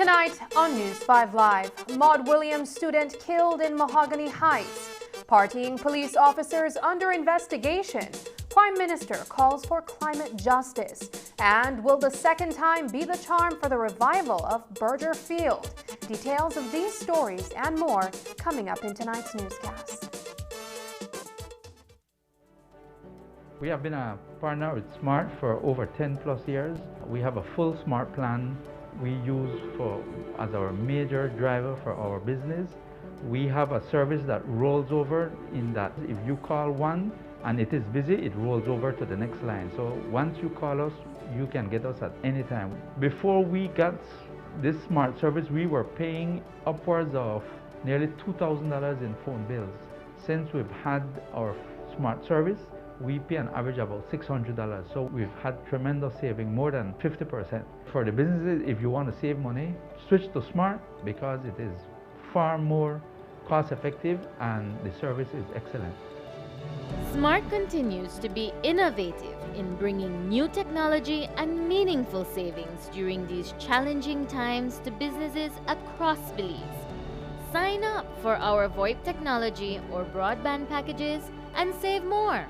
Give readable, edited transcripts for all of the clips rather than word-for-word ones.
Tonight on News 5 Live, Maud Williams student killed in Mahogany Heights. Partying police officers under investigation. Prime Minister calls for climate justice. And will the second time be the charm for the revival of Berger Field? Details of these stories and more coming up in tonight's newscast. We have been a partner with SMART for over 10 plus years. We have a full SMART plan we use as our major driver for our business. We have a service that rolls over in that if you call one and it is busy, it rolls over to the next line. So once you call us, you can get us at any time. Before we got this SMART service, we were paying upwards of nearly $2,000 in phone bills. Since we've had our SMART service, we pay an average of about $600. So we've had tremendous saving, more than 50%. For the businesses, if you want to save money, switch to SMART because it is far more cost effective and the service is excellent. SMART continues to be innovative in bringing new technology and meaningful savings during these challenging times to businesses across Belize. Sign up for our VoIP technology or broadband packages and save more.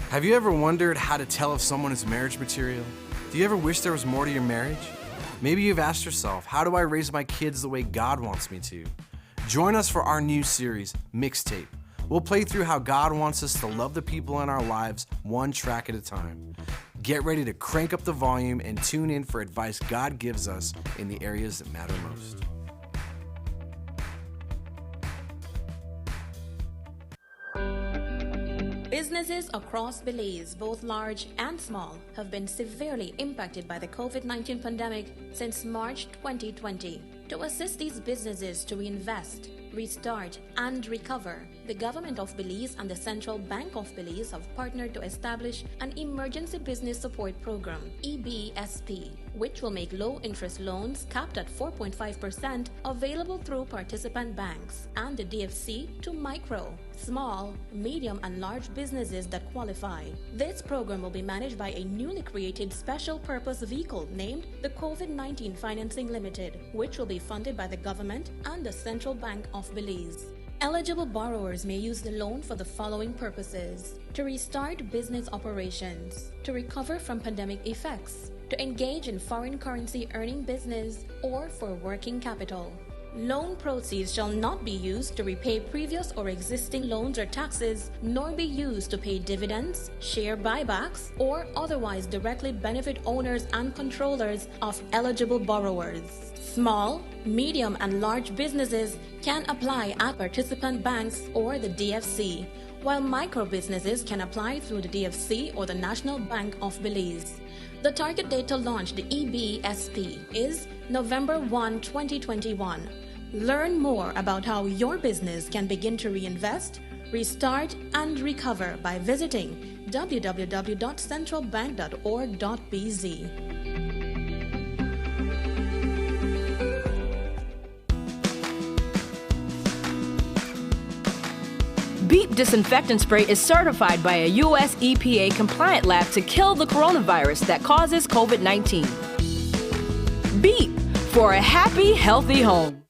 Have you ever wondered how to tell if someone is marriage material? Do you ever wish there was more to your marriage? Maybe you've asked yourself, how do I raise my kids the way God wants me to? Join us for our new series, Mixtape. We'll play through how God wants us to love the people in our lives one track at a time. Get ready to crank up the volume and tune in for advice God gives us in the areas that matter most. Businesses across Belize, both large and small, have been severely impacted by the COVID-19 pandemic since March 2020. To assist these businesses to reinvest, restart, and recover, the Government of Belize and the Central Bank of Belize have partnered to establish an Emergency Business Support Program, EBSP, which will make low-interest loans capped at 4.5% available through participant banks and the DFC to micro, small, medium, and large businesses that qualify. This program will be managed by a newly created special purpose vehicle named the COVID-19 Financing Limited, which will be funded by the government and the Central Bank of Belize. Eligible borrowers may use the loan for the following purposes: to restart business operations, to recover from pandemic effects, to engage in foreign currency earning business, or for working capital. Loan proceeds shall not be used to repay previous or existing loans or taxes, nor be used to pay dividends, share buybacks, or otherwise directly benefit owners and controllers of eligible borrowers. Small, medium, and large businesses can apply at participant banks or the DFC, while micro businesses can apply through the DFC or the National Bank of Belize. The target date to launch the EBSP is November 1, 2021. Learn more about how your business can begin to reinvest, restart, and recover by visiting www.centralbank.org.bz. Beep disinfectant spray is certified by a U.S. EPA compliant lab to kill the coronavirus that causes COVID-19. Beep for a happy, healthy home.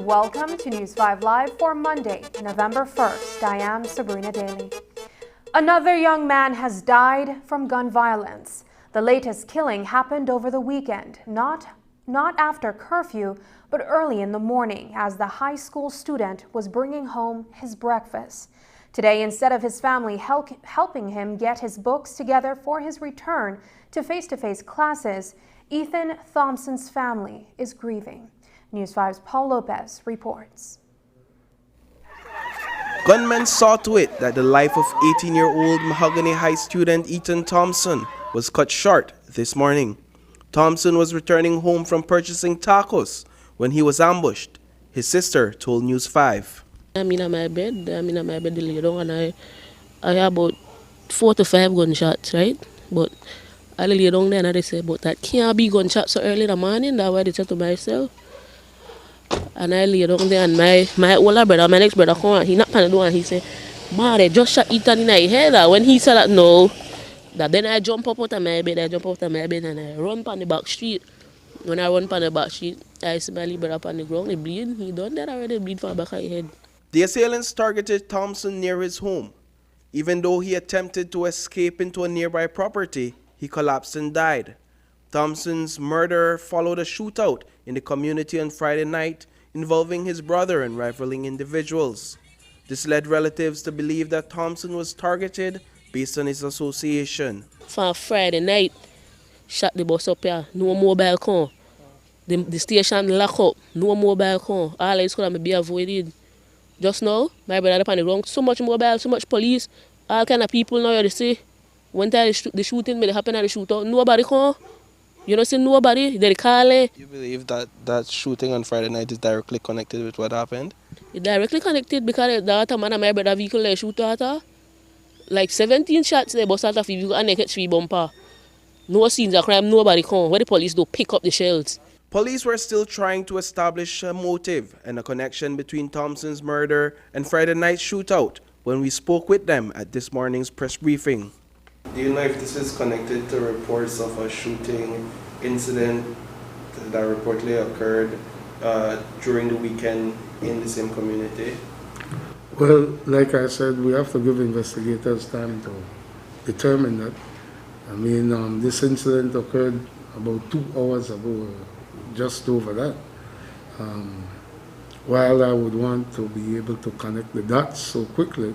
Welcome to News 5 Live for Monday, November 1st. I am Sabrina Daly. Another young man has died from gun violence. The latest killing happened over the weekend, not after curfew, but early in the morning as the high school student was bringing home his breakfast. Today, instead of his family helping him get his books together for his return to face-to-face classes, Ethan Thompson's family is grieving. News 5's Paul Lopez reports. Gunmen saw to it that the life of 18-year-old Mahogany High student Ethan Thompson was cut short this morning. Thompson was returning home from purchasing tacos when he was ambushed. His sister told News 5. I'm in my bed, lay down, and I have about 4 to 5 gunshots, right? But I lay down there and I say, but that can't be gunshots so early in the morning. That's why I said to myself. And I lay down there and my older brother, my next brother, come on, he knocked on the door and he said, Ma, they just shot Ethan in the head. And when he said that, no, then I jump up out of my bed, and I run on the back street. When I run on the back street, I see my little brother on the ground, he bleed. He done that already, bleed from the back of his head. The assailants targeted Thompson near his home. Even though he attempted to escape into a nearby property, he collapsed and died. Thompson's murder followed a shootout in the community on Friday night involving his brother and rivaling individuals. This led relatives to believe that Thompson was targeted based on his association. For Friday night, shot the bus up here, no mobile come. The station lock up, no mobile come. All this could be avoided. Just now, my brother up on the ground, so much mobile, so much police, all kind of people now you see. One time the shooting may happen at the shootout, nobody come. You don't see nobody, they call it. You believe that shooting on Friday night is directly connected with what happened? It's directly connected because the other man and my brother vehicle they shoot at her. Like 17 shots they bust out of the vehicle and they catch 3 bumper. No scenes of crime, nobody come. Where the police do pick up the shells. Police were still trying to establish a motive and a connection between Thompson's murder and Friday night's shootout when we spoke with them at this morning's press briefing. Do you know if this is connected to reports of a shooting incident that reportedly occurred during the weekend in the same community? Well, like I said, we have to give investigators time to determine that. I mean, this incident occurred about 2 hours ago, just over that. While I would want to be able to connect the dots so quickly,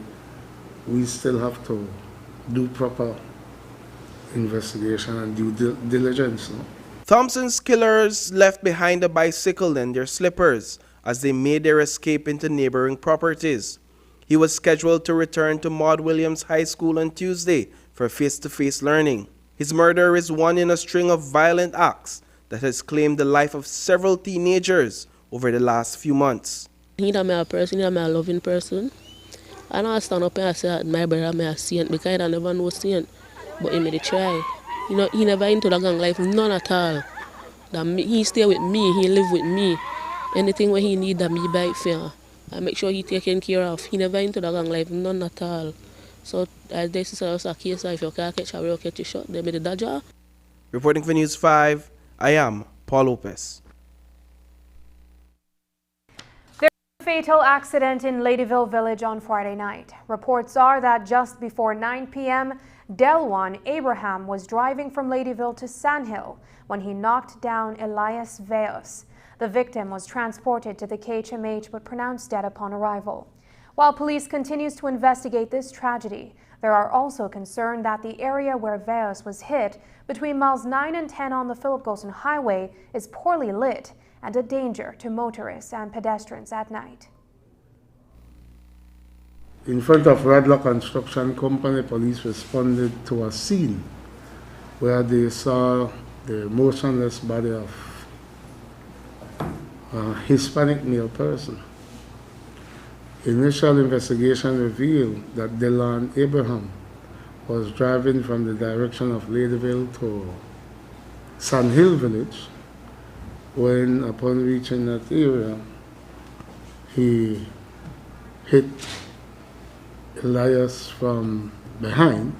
we still have to do proper investigation and due diligence. No? Thompson's killers left behind a bicycle and their slippers as they made their escape into neighboring properties. He was scheduled to return to Maud Williams High School on Tuesday for face-to-face learning. His murder is one in a string of violent acts that has claimed the life of several teenagers over the last few months. He's a person, he's a loving person. And I stand up and I say, my brother, I'm a saint because I never know saint. But he made a try. You know, he never into the gang life, none at all. He stay with me, he live with me. Anything where he need, that me buy it for him. I make sure he taken care of. He never into the gang life, none at all. So this is a case if you can't catch a real catch a shot, they made the dodger. Reporting for News 5, I am Paul Lopez. There was a fatal accident in Ladyville Village on Friday night. Reports are that just before 9 p.m., Delwan Abraham was driving from Ladyville to Sandhill when he knocked down Elias Veos. The victim was transported to the KHMH but pronounced dead upon arrival. While police continues to investigate this tragedy, there are also concerned that the area where Veos was hit between miles 9 and 10 on the Philip Golson Highway is poorly lit and a danger to motorists and pedestrians at night. In front of Radlock Construction Company, police responded to a scene where they saw the motionless body of a Hispanic male person. Initial investigation revealed that Delwan Abraham was driving from the direction of Ladyville to Sandhill Village when, upon reaching that area, he hit Elias from behind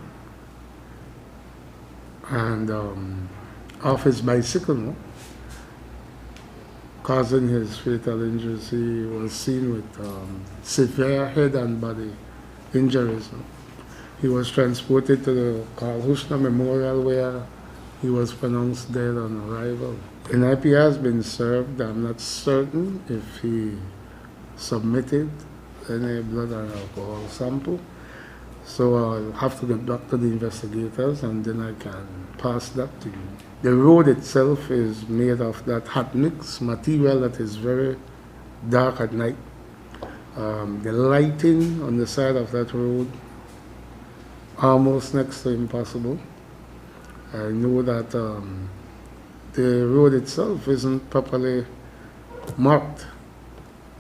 and off his bicycle, no? Causing his fatal injuries. He was seen with severe head and body injuries. No? He was transported to the Carl Hushner Memorial where he was pronounced dead on arrival. An IP has been served. I'm not certain if he submitted any blood or alcohol sample. So I'll have to get back to the investigators and then I can pass that to you. The road itself is made of that hot mix material that is very dark at night. The lighting on the side of that road, almost next to impossible. I know that the road itself isn't properly marked,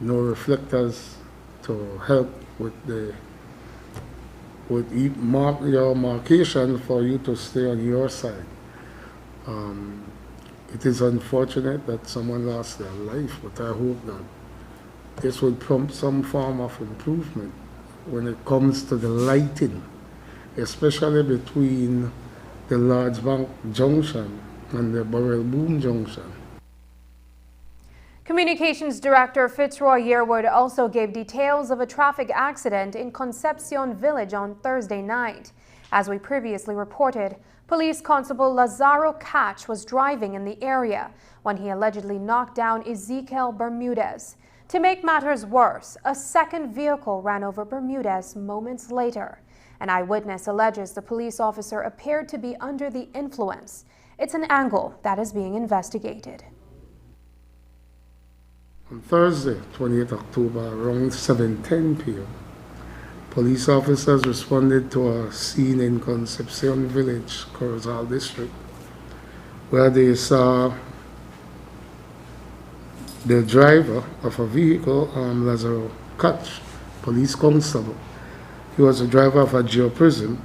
no reflectors to help with your markation for you to stay on your side. It is unfortunate that someone lost their life, but I hope that this will prompt some form of improvement when it comes to the lighting, especially between the Large Bank Junction and the Burrell Boom Junction. Communications Director Fitzroy Yearwood also gave details of a traffic accident in Concepcion Village on Thursday night. As we previously reported, Police Constable Lazaro Catch was driving in the area when he allegedly knocked down Ezekiel Bermudez. To make matters worse, a second vehicle ran over Bermudez moments later. An eyewitness alleges the police officer appeared to be under the influence. It's an angle that is being investigated. On Thursday, 28 October, around 7:10 p.m., police officers responded to a scene in Concepcion Village, Corozal District, where they saw the driver of a vehicle, Lazaro Catch, police constable. He was a driver of a jail prison,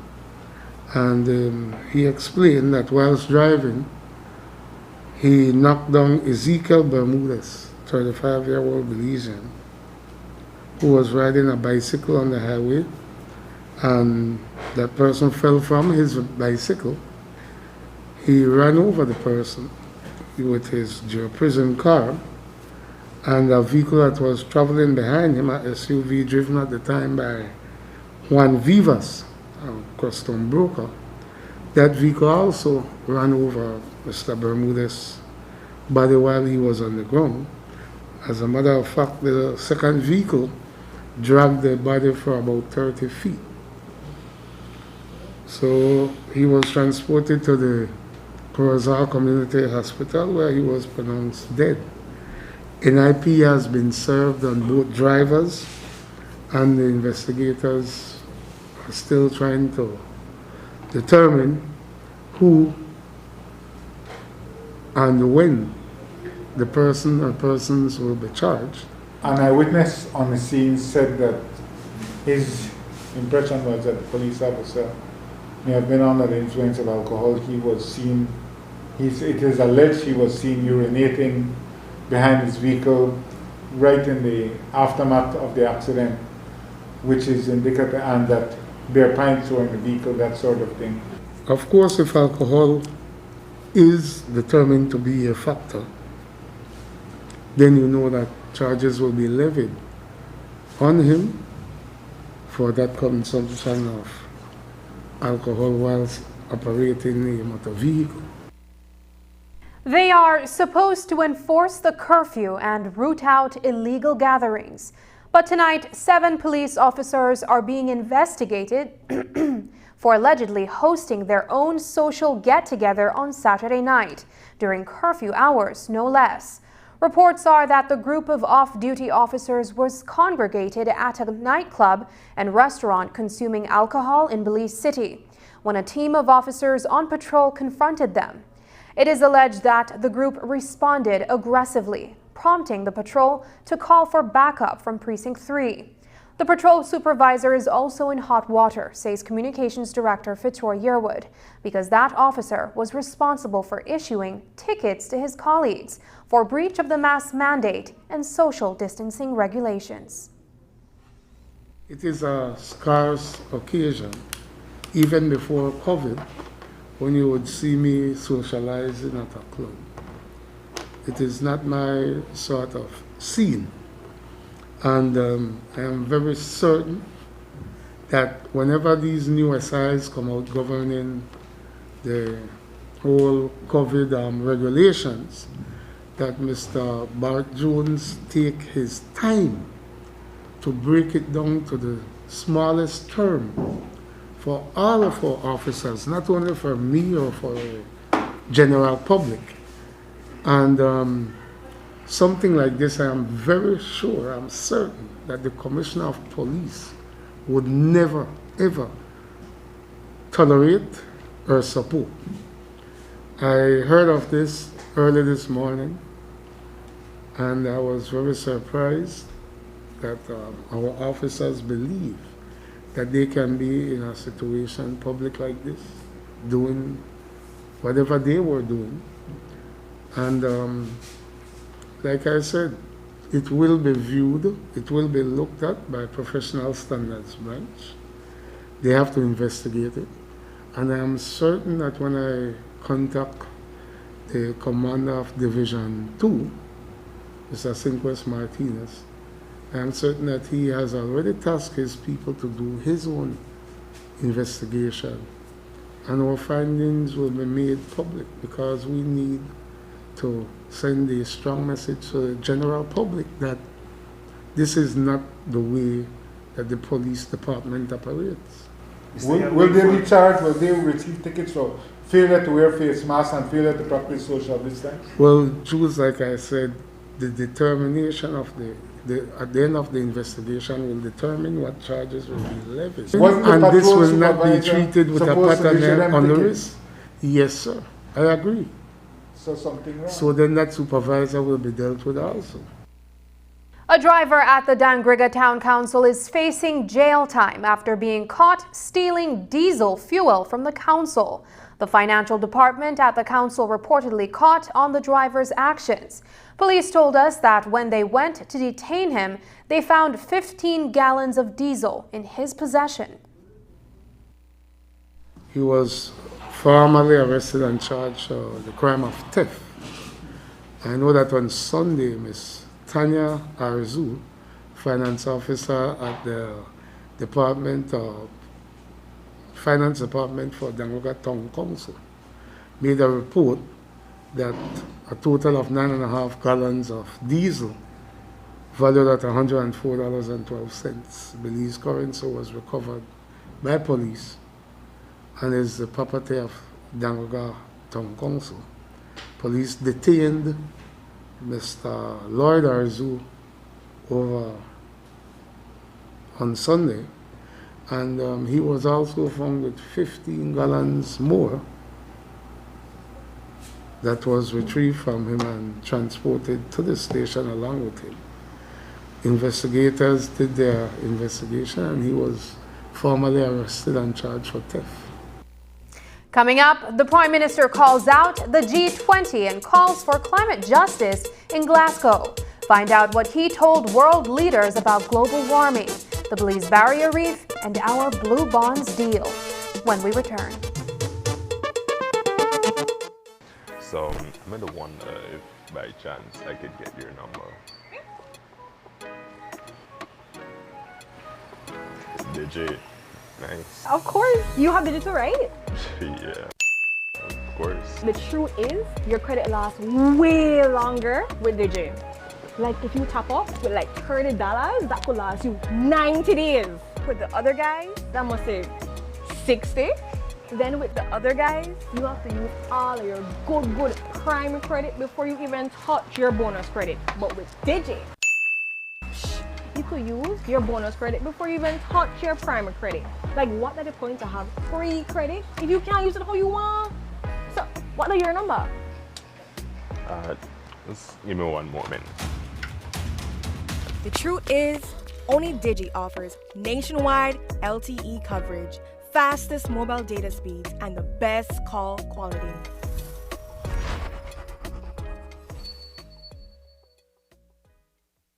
and he explained that whilst driving, he knocked down Ezekiel Bermudez, 35-year-old Belizean, who was riding a bicycle on the highway, and that person fell from his bicycle. He ran over the person with his jail prison car, and a vehicle that was traveling behind him, an SUV driven at the time by Juan Vivas, a custom broker, that vehicle also ran over Mr. Bermudez's body while he was on the ground. As a matter of fact, the second vehicle dragged the body for about 30 feet. So he was transported to the Corozal Community Hospital, where he was pronounced dead. NIP has been served on both drivers, and the investigators are still trying to determine who and when the person or persons will be charged. An eyewitness on the scene said that his impression was that the police officer may have been under the influence of alcohol. He was seen, it is alleged he was seen urinating behind his vehicle right in the aftermath of the accident, which is indicative, and that bare pints were in the vehicle, that sort of thing. Of course, if alcohol is determined to be a factor, then you know that charges will be levied on him for that consumption of alcohol whilst operating a motor vehicle. They are supposed to enforce the curfew and root out illegal gatherings. But tonight, 7 police officers are being investigated for allegedly hosting their own social get-together on Saturday night, during curfew hours, no less. Reports are that the group of off-duty officers was congregated at a nightclub and restaurant consuming alcohol in Belize City when a team of officers on patrol confronted them. It is alleged that the group responded aggressively, prompting the patrol to call for backup from Precinct 3. The patrol supervisor is also in hot water, says Communications Director Fitzroy Yearwood, because that officer was responsible for issuing tickets to his colleagues for breach of the mask mandate and social distancing regulations. It is a scarce occasion, even before COVID, when you would see me socializing at a club. It is not my sort of scene. And I am very certain that whenever these new SIs come out governing the whole COVID regulations, that Mr. Bart Jones take his time to break it down to the smallest term for all of our officers, not only for me or for the general public. And something like this, I am very sure, I'm certain that the Commissioner of Police would never, ever tolerate or support. I heard of this early this morning, and I was very surprised that our officers believe that they can be in a situation public like this, doing whatever they were doing. And like I said, it will be viewed, it will be looked at by Professional Standards Branch. They have to investigate it. And I am certain that when I contact the Commander of Division 2, Mr. Cinquez Martinez, I am certain that he has already tasked his people to do his own investigation. And our findings will be made public because we need to send a strong message to the general public that this is not the way that the police department operates. Will they be charged? Will they receive tickets for failure to wear face masks and failure to practice social distance? Well, Jules, like I said, the determination of at the end of the investigation will determine what charges will be levied. And this will not be treated with a pattern on the wrist. Yes, sir. I agree. So something wrong. So then that supervisor will be dealt with also. A driver at the Dangriga Town Council is facing jail time after being caught stealing diesel fuel from the council. The financial department at the council reportedly caught on the driver's actions. Police told us that when they went to detain him, they found 15 gallons of diesel in his possession. He was formally arrested and charged the crime of theft. I know that on Sunday, Ms. Tanya Arzu, finance officer at the finance department for Dangriga Town Council, made a report that a total of 9.5 gallons of diesel valued at $104.12 Belize currency was recovered by police and is the property of Dangriga Town Council. Police detained Mr. Lloyd Arzu over on Sunday, and he was also found with 15 gallons more that was retrieved from him and transported to the station along with him. Investigators did their investigation and he was formally arrested and charged for theft. Coming up, the Prime Minister calls out the G20 and calls for climate justice in Glasgow. Find out what he told world leaders about global warming, the Belize Barrier Reef, and our Blue Bonds deal when we return. So I'm gonna wonder if by chance I could get your number. Digit. Nice. Of course, you have digital, right? Yeah, of course. The truth is, your credit lasts way longer with Digi. Like if you top off with like $30, that could last you 90 days. With the other guys, that must say 60. Then with the other guys, you have to use all of your good prime credit before you even touch your bonus credit. But with Digi, you could use your bonus credit before you even touch your prime credit. Like, what are the point to have free credit if you can't use it how you want? So, what are your number? Just give me one moment. The truth is, only Digi offers nationwide LTE coverage, fastest mobile data speeds, and the best call quality.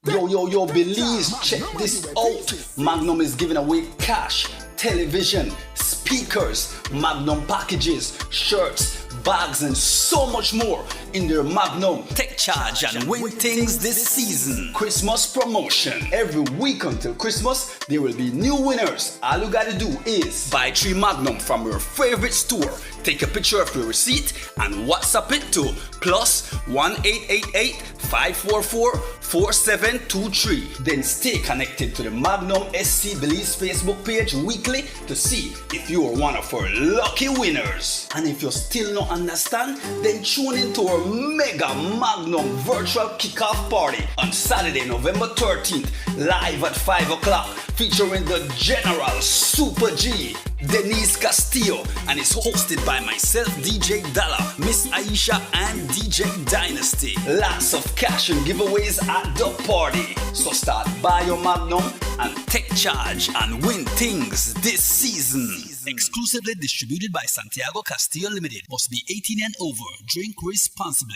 Yo, Belize, check this out. Magnum is giving away cash, television, speakers, Magnum packages, shirts, bags, and so much more in their Magnum Take Charge and Win Things this season Christmas promotion. Every week until Christmas, there will be new winners. All you gotta do is buy 3 Magnum from your favorite store, take a picture of your receipt, and WhatsApp it to +1 888 544 4723. Then stay connected to the Magnum SC Belize Facebook page weekly to see if you are one of our lucky winners. And if you still not understand, then tune into our Mega Magnum virtual kickoff party on Saturday, November 13th, live at 5 o'clock, featuring the General Super G, Denise Castillo, and is hosted by myself, DJ Dalla, Miss Aisha, and DJ Dynasty. Lots of cash and giveaways at the party. So start buy your Magnum and take charge and win things this season. Exclusively distributed by Santiago Castillo Limited. Must be 18 and over. Drink responsibly.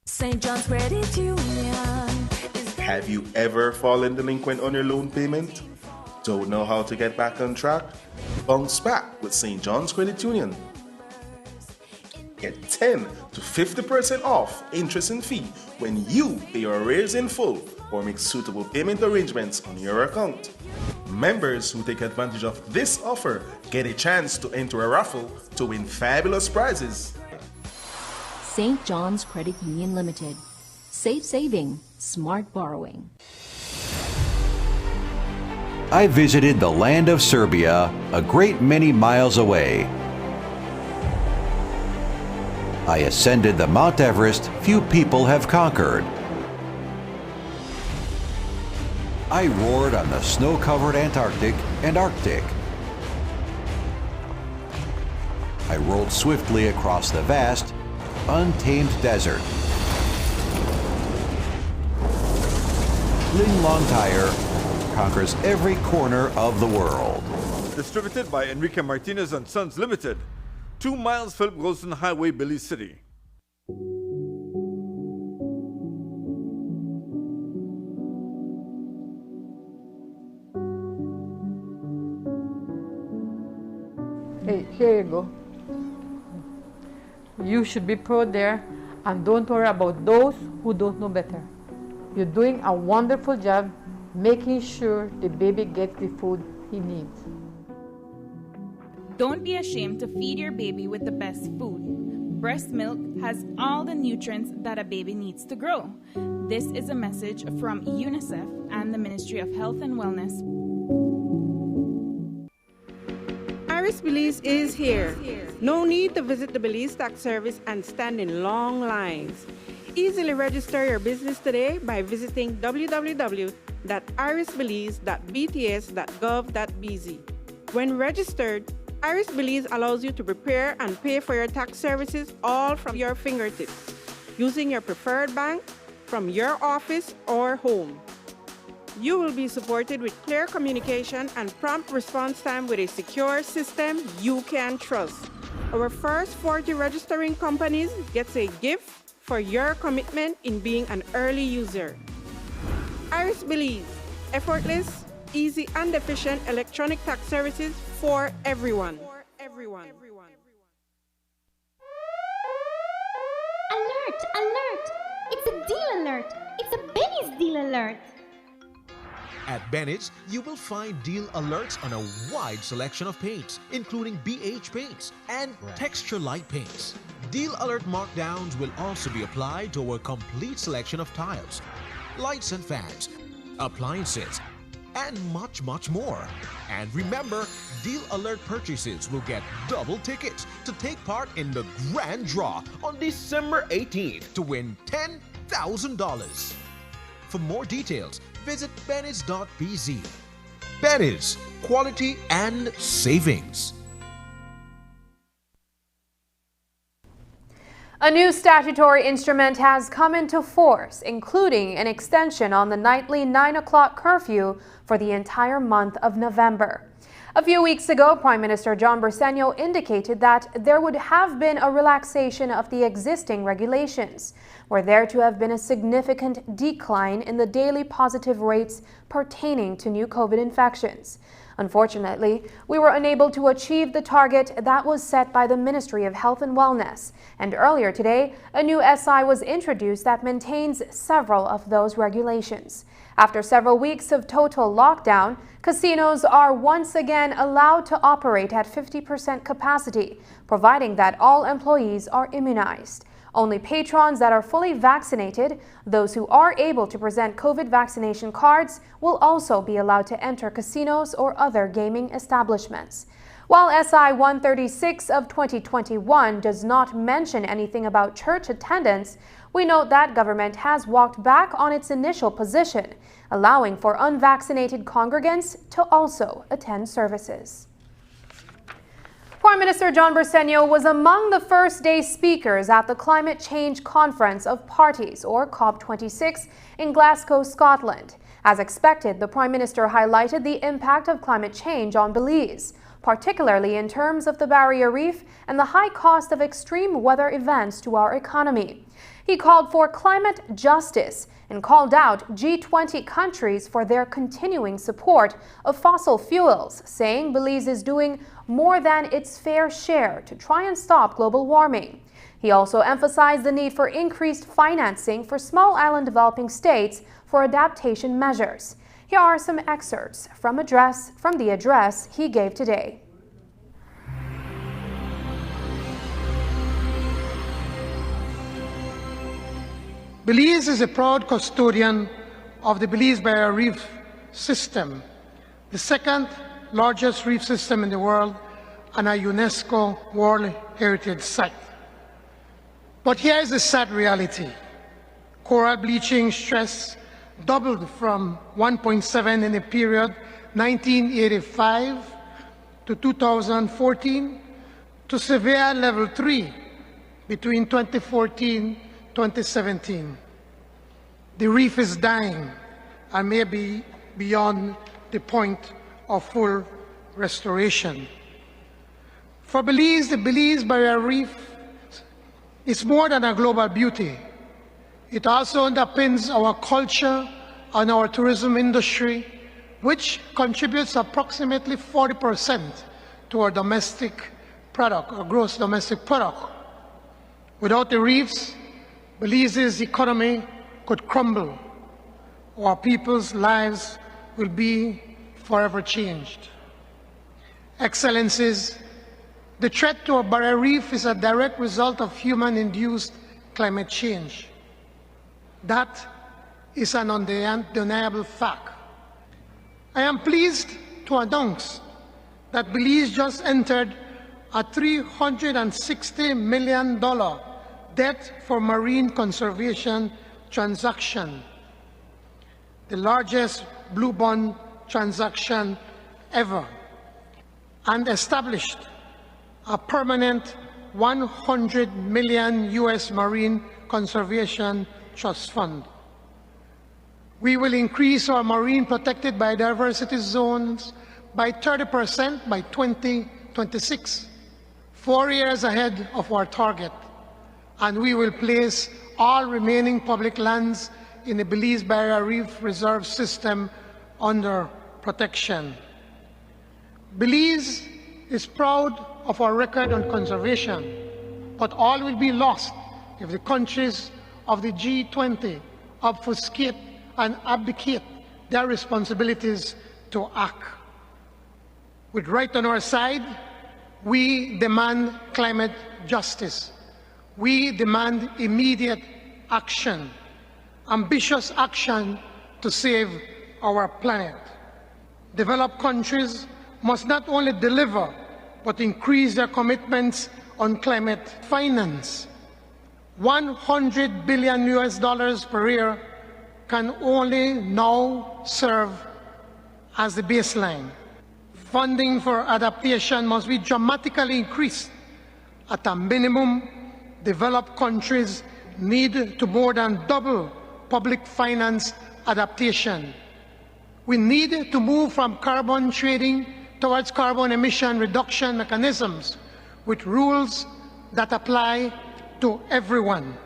St. John's Credit Union. Have you ever fallen delinquent on your loan payment? Don't know how to get back on track? Bounce back with St. John's Credit Union. Get 10 to 50% off interest and fee when you pay your arrears in full or make suitable payment arrangements on your account. Members who take advantage of this offer get a chance to enter a raffle to win fabulous prizes. St. John's Credit Union Limited. Safe saving, smart borrowing. I visited the land of Serbia, a great many miles away. I ascended the Mount Everest few people have conquered. I roared on the snow-covered Antarctic and Arctic. I rolled swiftly across the vast, untamed desert. Ling Long Tire conquers every corner of the world. Distributed by Enrique Martinez and Sons Limited. 2 miles Philip Golson Highway, Belize City. Hey, here you go. You should be proud there, and don't worry about those who don't know better. You're doing a wonderful job making sure the baby gets the food he needs. Don't be ashamed to feed your baby with the best food. Breast milk has all the nutrients that a baby needs to grow. This is a message from UNICEF and the Ministry of Health and Wellness. Iris Belize is here. No need to visit the Belize Tax Service and stand in long lines. Easily register your business today by visiting www.irisbelize.bts.gov.bz. When registered, Iris Belize allows you to prepare and pay for your tax services all from your fingertips, using your preferred bank, from your office or home. You will be supported with clear communication and prompt response time with a secure system you can trust. Our first 40 registering companies gets a gift for your commitment in being an early user. Iris Belize, effortless, easy and efficient electronic tax services for everyone. Alert! Alert! It's a deal alert! It's a Benny's deal alert! At Bennett's, you will find deal alerts on a wide selection of paints, including BH paints and texture light paints. Deal alert markdowns will also be applied to our complete selection of tiles, lights and fans, appliances, and much, much more. And remember, Deal Alert purchases will get double tickets to take part in the grand draw on December 18th to win $10,000. For more details, visit Benny's.bz. Benny's, quality and savings. A new statutory instrument has come into force, including an extension on the nightly 9 o'clock curfew for the entire month of November. A few weeks ago, Prime Minister John Bersenio indicated that there would have been a relaxation of the existing regulations, were there to have been a significant decline in the daily positive rates pertaining to new COVID infections. Unfortunately, we were unable to achieve the target that was set by the Ministry of Health and Wellness, and earlier today, a new SI was introduced that maintains several of those regulations. After several weeks of total lockdown, casinos are once again allowed to operate at 50% capacity, providing that all employees are immunized. Only patrons that are fully vaccinated, those who are able to present COVID vaccination cards, will also be allowed to enter casinos or other gaming establishments. While SI 136 of 2021 does not mention anything about church attendance, we note that government has walked back on its initial position, allowing for unvaccinated congregants to also attend services. Prime Minister John Bersenio was among the first-day speakers at the Climate Change Conference of Parties, or COP26, in Glasgow, Scotland. As expected, the Prime Minister highlighted the impact of climate change on Belize, particularly in terms of the barrier reef and the high cost of extreme weather events to our economy. He called for climate justice and called out G20 countries for their continuing support of fossil fuels, saying Belize is doing more than its fair share to try and stop global warming. He also emphasized the need for increased financing for small island developing states for adaptation measures. Here are some excerpts from the address he gave today. Belize is a proud custodian of the Belize Barrier Reef System, the second largest reef system in the world and a UNESCO World Heritage Site. But here is the sad reality. Coral bleaching stress doubled from 1.7 in the period 1985 to 2014 to severe level 3 between 2014 2017. The reef is dying and may be beyond the point of full restoration. For Belize, the Belize Barrier Reef is more than a global beauty. It also underpins our culture and our tourism industry, which contributes approximately 40% to our domestic product, our gross domestic product. Without the reefs, Belize's economy could crumble. Our people's lives will be forever changed. Excellencies, the threat to our barrier reef is a direct result of human-induced climate change. That is an undeniable fact. I am pleased to announce that Belize just entered a $360 million debt for marine conservation transaction, the largest blue bond transaction ever, and established a permanent $100 million US Marine Conservation Trust Fund. We will increase our marine protected biodiversity zones by 30% by 2026, 4 years ahead of our target. And we will place all remaining public lands in the Belize Barrier Reef Reserve System under protection. Belize is proud of our record on conservation, but all will be lost if the countries of the G20 obfuscate and abdicate their responsibilities to act. With right on our side, we demand climate justice. We demand immediate action, ambitious action to save our planet. Developed countries must not only deliver, but increase their commitments on climate finance. $100 billion US per year can only now serve as the baseline. Funding for adaptation must be dramatically increased. At a minimum, developed countries need to more than double public finance adaptation. We need to move from carbon trading towards carbon emission reduction mechanisms with rules that apply to everyone.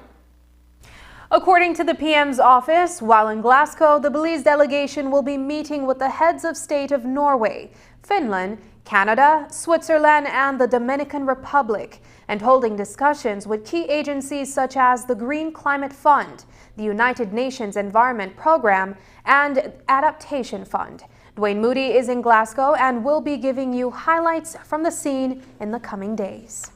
According to the PM's office, while in Glasgow, the Belize delegation will be meeting with the heads of state of Norway, Finland, Canada, Switzerland, and the Dominican Republic, and holding discussions with key agencies such as the Green Climate Fund, the United Nations Environment Programme, and Adaptation Fund. Dwayne Moody is in Glasgow and will be giving you highlights from the scene in the coming days.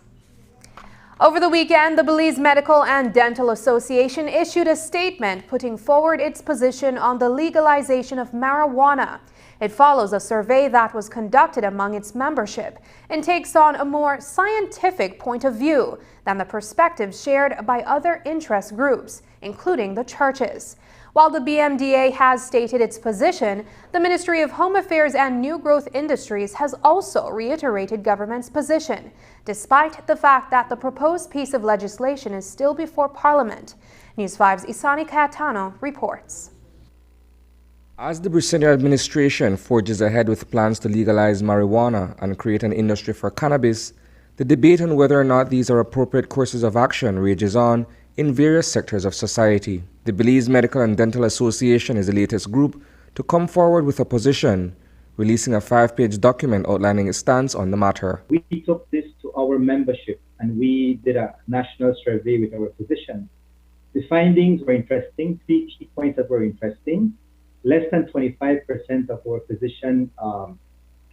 Over the weekend, the Belize Medical and Dental Association issued a statement putting forward its position on the legalization of marijuana. It follows a survey that was conducted among its membership and takes on a more scientific point of view than the perspectives shared by other interest groups, including the churches. While the BMDA has stated its position, the Ministry of Home Affairs and New Growth Industries has also reiterated government's position, despite the fact that the proposed piece of legislation is still before Parliament. News 5's Isani Cayetano reports. As the Briseno administration forges ahead with plans to legalize marijuana and create an industry for cannabis, the debate on whether or not these are appropriate courses of action rages on in various sectors of society. The Belize Medical and Dental Association is the latest group to come forward with a position, releasing a 5-page document outlining its stance on the matter. We took this to our membership and we did a national survey with our physicians. The findings were interesting, 3 key points that were interesting. Less than 25% of our physician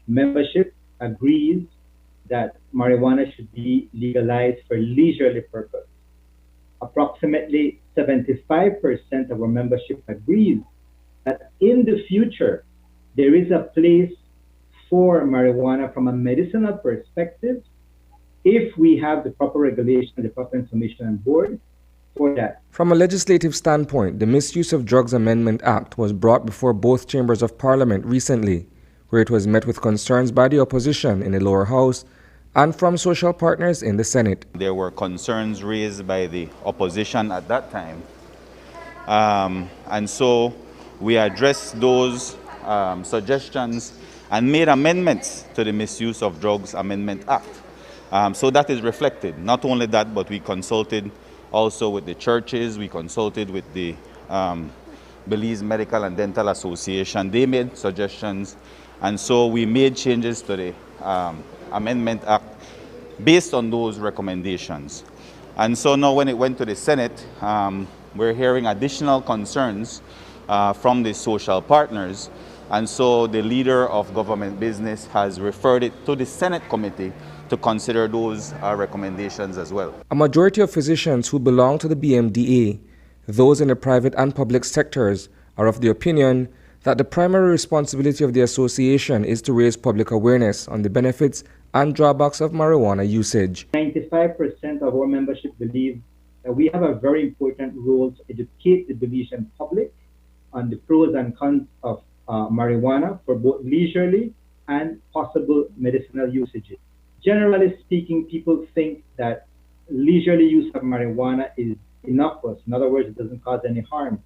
membership agrees that marijuana should be legalized for leisurely purpose. Approximately 75% of our membership agrees that in the future, there is a place for marijuana from a medicinal perspective if we have the proper regulation, the proper information on board for that. From a legislative standpoint, the Misuse of Drugs Amendment Act was brought before both chambers of Parliament recently, where it was met with concerns by the opposition in the lower house and from social partners in the Senate. There were concerns raised by the opposition at that time. And so we addressed those suggestions and made amendments to the Misuse of Drugs Amendment Act. So that is reflected. Not only that, but we consulted also with the churches, we consulted with the Belize Medical and Dental Association. They made suggestions, and so we made changes to the Amendment Act based on those recommendations. And so now when it went to the Senate, we're hearing additional concerns from the social partners, and so the leader of government business has referred it to the Senate committee to consider those recommendations as well. A majority of physicians who belong to the BMDA, those in the private and public sectors, are of the opinion that the primary responsibility of the association is to raise public awareness on the benefits and drawbacks of marijuana usage. 95% of our membership believe that we have a very important role to educate the Belizean public on the pros and cons of marijuana for both leisurely and possible medicinal usages. Generally speaking, people think that leisurely use of marijuana is innocuous. In other words, it doesn't cause any harm.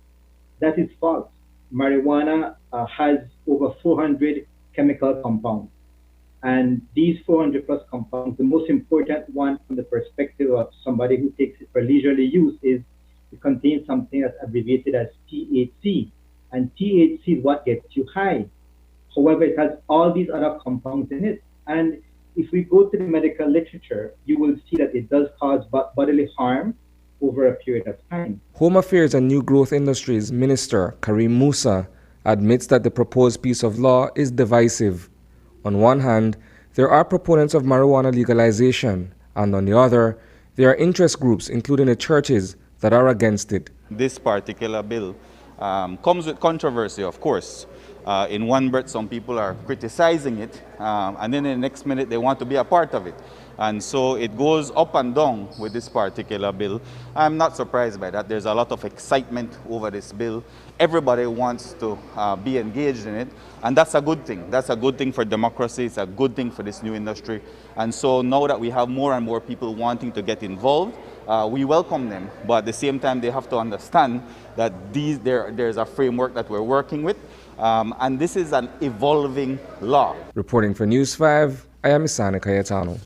That is false. Marijuana has over 400 chemical compounds. And these 400 plus compounds, the most important one from the perspective of somebody who takes it for leisurely use is it contains something that's abbreviated as THC. And THC is what gets you high. However, it has all these other compounds in it. And if we go to the medical literature, you will see that it does cause bodily harm over a period of time. Home Affairs and New Growth Industries Minister Karim Musa admits that the proposed piece of law is divisive. On one hand, there are proponents of marijuana legalization, and on the other, there are interest groups, including the churches, that are against it. This particular bill comes with controversy, of course. In one breath, some people are criticizing it, and then in the next minute, they want to be a part of it. And so it goes up and down with this particular bill. I'm not surprised by that. There's a lot of excitement over this bill. Everybody wants to be engaged in it, and that's a good thing. That's a good thing for democracy. It's a good thing for this new industry. And so now that we have more and more people wanting to get involved, we welcome them. But at the same time, they have to understand that there's a framework that we're working with, and this is an evolving law. Reporting for News 5, I am Isani Cayetano.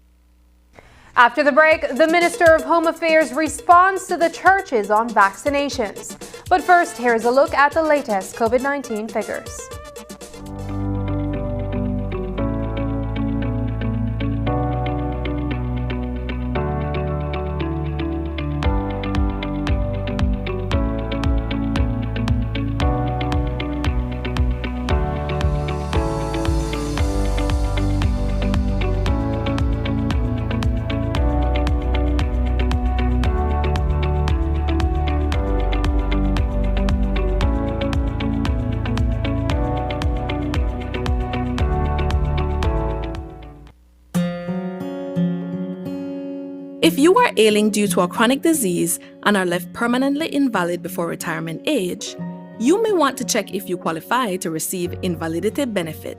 After the break, the Minister of Home Affairs responds to the churches on vaccinations. But first, here's a look at the latest COVID-19 figures. If you are ailing due to a chronic disease and are left permanently invalid before retirement age, you may want to check if you qualify to receive invalidity benefit.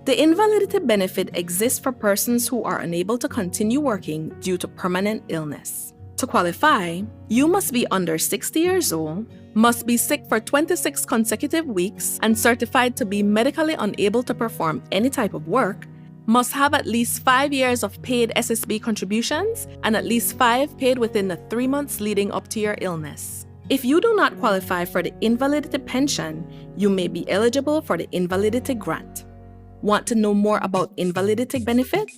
The invalidity benefit exists for persons who are unable to continue working due to permanent illness. To qualify, you must be under 60 years old, must be sick for 26 consecutive weeks and certified to be medically unable to perform any type of work, must have at least 5 years of paid SSB contributions and at least 5 paid within the 3 months leading up to your illness. If you do not qualify for the invalidity pension, you may be eligible for the invalidity grant. Want to know more about invalidity benefit?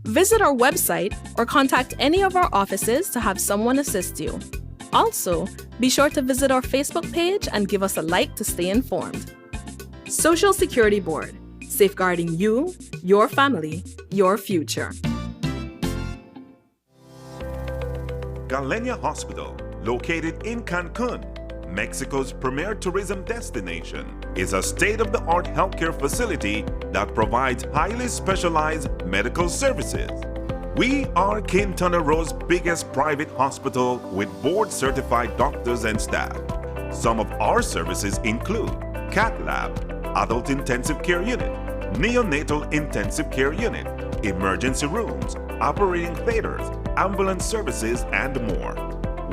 Visit our website or contact any of our offices to have someone assist you. Also, be sure to visit our Facebook page and give us a like to stay informed. Social Security Board, safeguarding you, your family, your future. Galenia Hospital, located in Cancun, Mexico's premier tourism destination, is a state-of-the-art healthcare facility that provides highly specialized medical services. We are Quintana Roo's biggest private hospital with board-certified doctors and staff. Some of our services include cath lab, adult intensive care unit, neonatal intensive care unit, emergency rooms, operating theaters, ambulance services, and more.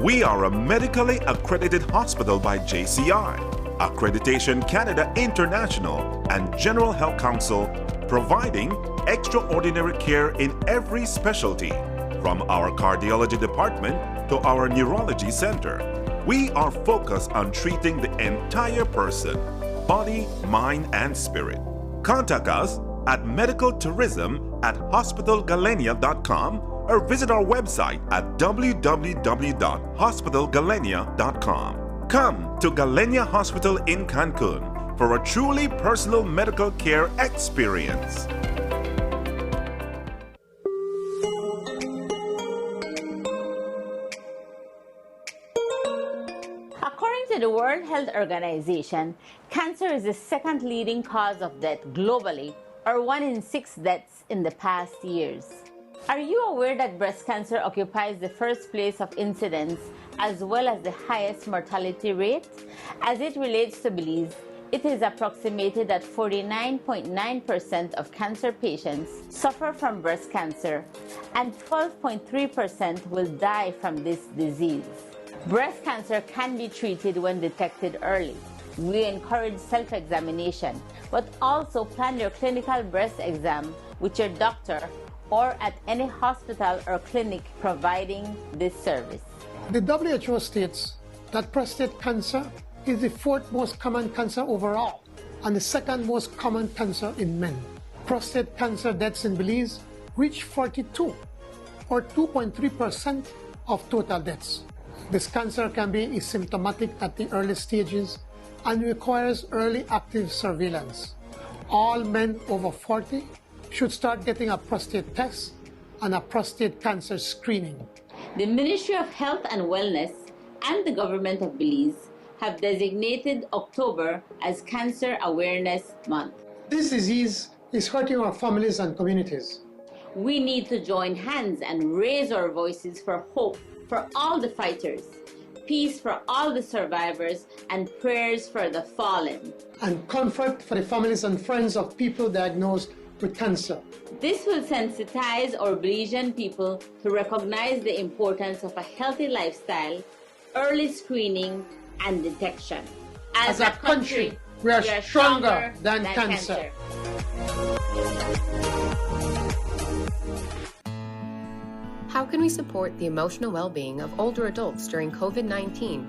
We are a medically accredited hospital by JCI, Accreditation Canada International, and General Health Council, providing extraordinary care in every specialty, from our cardiology department to our neurology center. We are focused on treating the entire person, body, mind, and spirit. Contact us at medicaltourism@hospitalgalenia.com or visit our website at www.hospitalgalenia.com. Come to Galenia Hospital in Cancun for a truly personal medical care experience. According to the World Health Organization, cancer is the second leading cause of death globally, or 1 in 6 deaths in the past years. Are you aware that breast cancer occupies the first place of incidence as well as the highest mortality rate? As it relates to Belize, it is approximated that 49.9% of cancer patients suffer from breast cancer and 12.3% will die from this disease. Breast cancer can be treated when detected early. We encourage self-examination, but also plan your clinical breast exam with your doctor or at any hospital or clinic providing this service. The WHO states that prostate cancer is the 4th most common cancer overall and the 2nd most common cancer in men. Prostate cancer deaths in Belize reach 42, or 2.3% of total deaths. This cancer can be asymptomatic at the early stages and requires early active surveillance. All men over 40 should start getting a prostate test and a prostate cancer screening. The Ministry of Health and Wellness and the government of Belize have designated October as Cancer Awareness Month. This disease is hurting our families and communities. We need to join hands and raise our voices for hope for all the fighters, peace for all the survivors, and prayers for the fallen. And comfort for the families and friends of people diagnosed with cancer. This will sensitize our Belizean people to recognize the importance of a healthy lifestyle, early screening, and detection. As a country, we are stronger than cancer. How can we support the emotional well-being of older adults during COVID-19?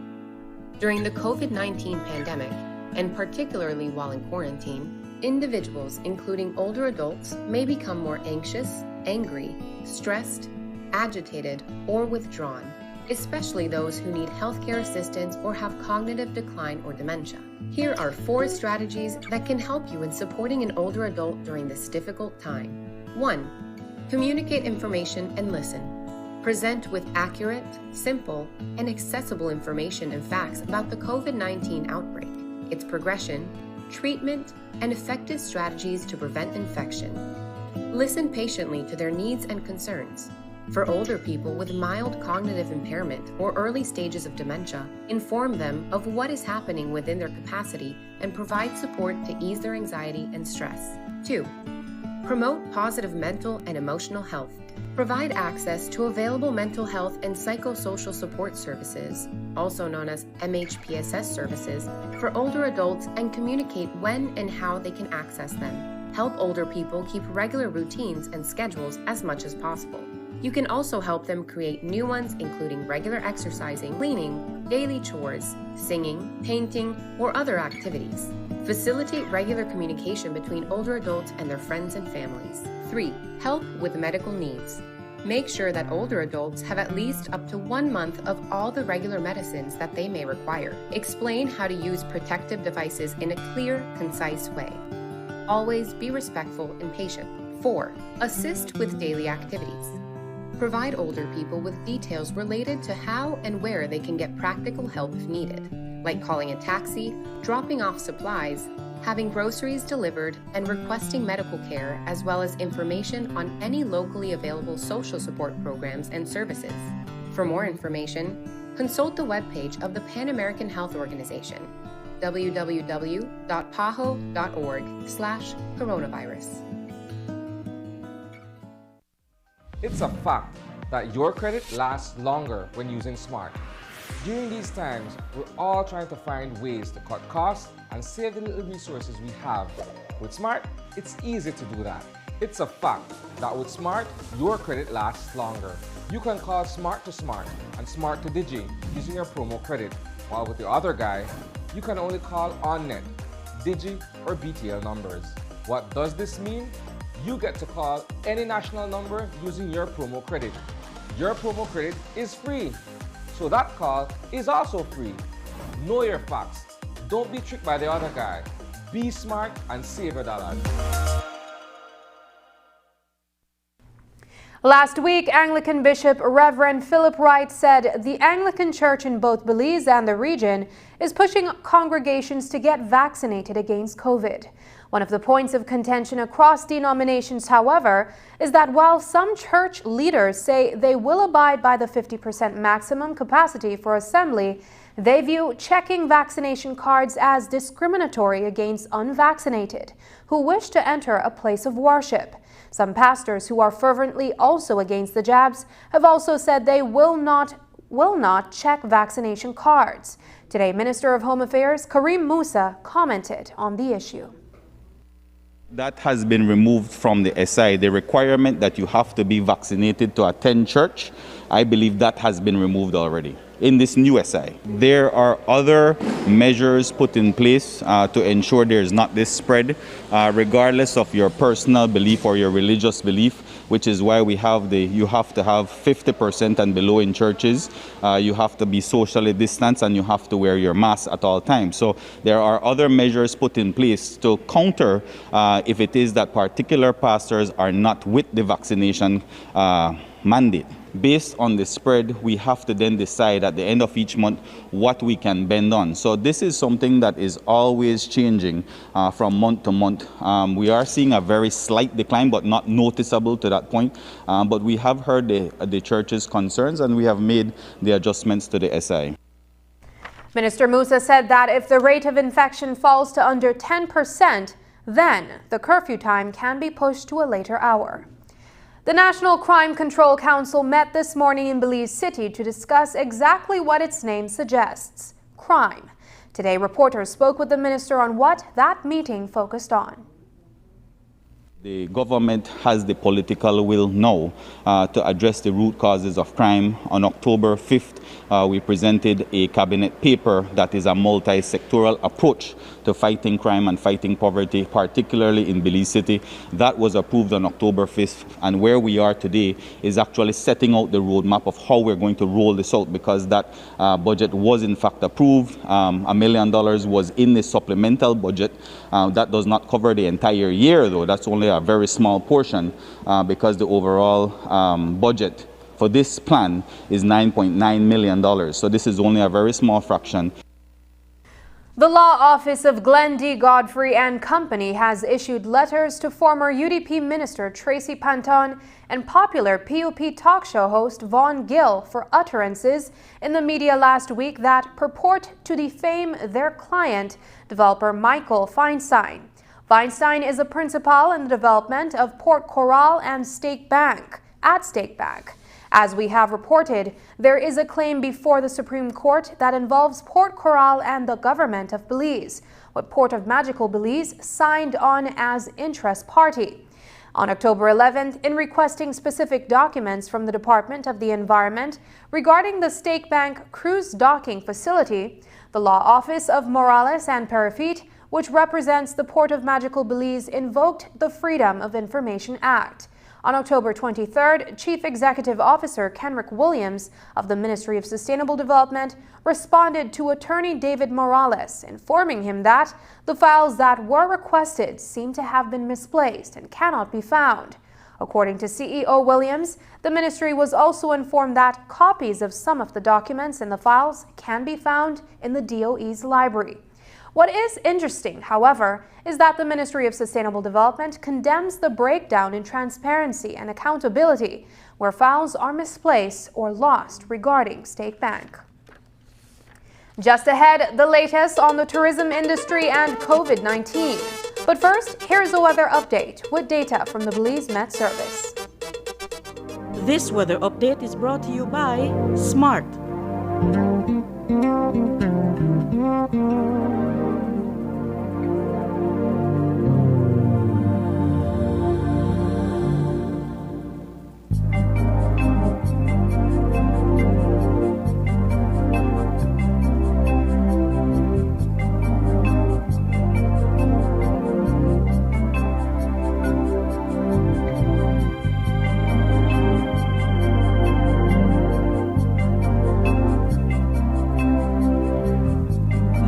During the COVID-19 pandemic, and particularly while in quarantine, individuals, including older adults, may become more anxious, angry, stressed, agitated, or withdrawn, especially those who need healthcare assistance or have cognitive decline or dementia. Here are 4 strategies that can help you in supporting an older adult during this difficult time. 1. Communicate information and listen. Present with accurate, simple, and accessible information and facts about the COVID-19 outbreak, its progression, treatment, and effective strategies to prevent infection. Listen patiently to their needs and concerns. For older people with mild cognitive impairment or early stages of dementia, inform them of what is happening within their capacity and provide support to ease their anxiety and stress. 2. Promote positive mental and emotional health. Provide access to available mental health and psychosocial support services, also known as MHPSS services, for older adults and communicate when and how they can access them. Help older people keep regular routines and schedules as much as possible. You can also help them create new ones, including regular exercising, cleaning, daily chores, singing, painting, or other activities. Facilitate regular communication between older adults and their friends and families. 3. Help with medical needs. Make sure that older adults have at least up to 1 month of all the regular medicines that they may require. Explain how to use protective devices in a clear, concise way. Always be respectful and patient. 4. Assist with daily activities. Provide older people with details related to how and where they can get practical help if needed, like calling a taxi, dropping off supplies, having groceries delivered, and requesting medical care, as well as information on any locally available social support programs and services. For more information, consult the webpage of the Pan American Health Organization, www.paho.org/coronavirus. It's a fact that your credit lasts longer when using Smart. During these times, we're all trying to find ways to cut costs and save the little resources we have. With Smart, it's easy to do that. It's a fact that with Smart, your credit lasts longer. You can call Smart to Smart and Smart to Digi using your promo credit, while with the other guy, you can only call on-net, Digi, or BTL numbers. What does this mean? You get to call any national number using your promo credit. Your promo credit is free, so that call is also free. Know your facts. Don't be tricked by the other guy. Be smart and save your dollars. Last week, Anglican Bishop Reverend Philip Wright said the Anglican Church in both Belize and the region is pushing congregations to get vaccinated against COVID. One of the points of contention across denominations, however, is that while some church leaders say they will abide by the 50% maximum capacity for assembly, they view checking vaccination cards as discriminatory against unvaccinated who wish to enter a place of worship. Some pastors who are fervently also against the jabs have also said they will not check vaccination cards. Today, Minister of Home Affairs Karim Musa commented on the issue. That has been removed from the SI. The requirement that you have to be vaccinated to attend church, I believe that has been removed already in this new SI. There are other measures put in place to ensure there is not this spread, regardless of your personal belief or your religious belief, which is why we have you have to have 50% and below in churches. You have to be socially distanced and you have to wear your mask at all times. So there are other measures put in place to counter if it is that particular pastors are not with the vaccination mandate. Based on the spread, we have to then decide at the end of each month what we can bend on. So this is something that is always changing from month to month. We are seeing a very slight decline, but not noticeable to that point. But we have heard the church's concerns and we have made the adjustments to the SI. Minister Musa said that if the rate of infection falls to under 10%, then the curfew time can be pushed to a later hour. The National Crime Control Council met this morning in Belize City to discuss exactly what its name suggests: crime. Today, reporters spoke with the minister on what that meeting focused on. The government has the political will now to address the root causes of crime. On October 5th, we presented a cabinet paper that is a multi-sectoral approach to fighting crime and fighting poverty, particularly in Belize City. That was approved on October 5th, and where we are today is actually setting out the roadmap of how we're going to roll this out, because that budget was in fact approved. $1 million was in the supplemental budget. That does not cover the entire year, though. That's only a very small portion because the overall budget for this plan is $9.9 million. So this is only a very small fraction. The law office of Glenn D. Godfrey and Company has issued letters to former UDP Minister Tracy Panton and popular POP talk show host Vaughn Gill for utterances in the media last week that purport to defame their client, developer Michael Feinstein. Feinstein is a principal in the development of Port Coral and Stake Bank. As we have reported, there is a claim before the Supreme Court that involves Port Coral and the government of Belize, with Port of Magical Belize signed on as interest party. On October 11th, in requesting specific documents from the Department of the Environment regarding the Stake Bank cruise docking facility, the law office of Morales and Perifete, which represents the Port of Magical Belize, invoked the Freedom of Information Act. On October 23rd, Chief Executive Officer Kenrick Williams of the Ministry of Sustainable Development responded to Attorney David Morales, informing him that the files that were requested seem to have been misplaced and cannot be found. According to CEO Williams, the ministry was also informed that copies of some of the documents in the files can be found in the DOE's library. What is interesting, however, is that the Ministry of Sustainable Development condemns the breakdown in transparency and accountability where files are misplaced or lost regarding Stake Bank. Just ahead, the latest on the tourism industry and COVID-19. But first, here's a weather update with data from the Belize Met Service. This weather update is brought to you by SMART.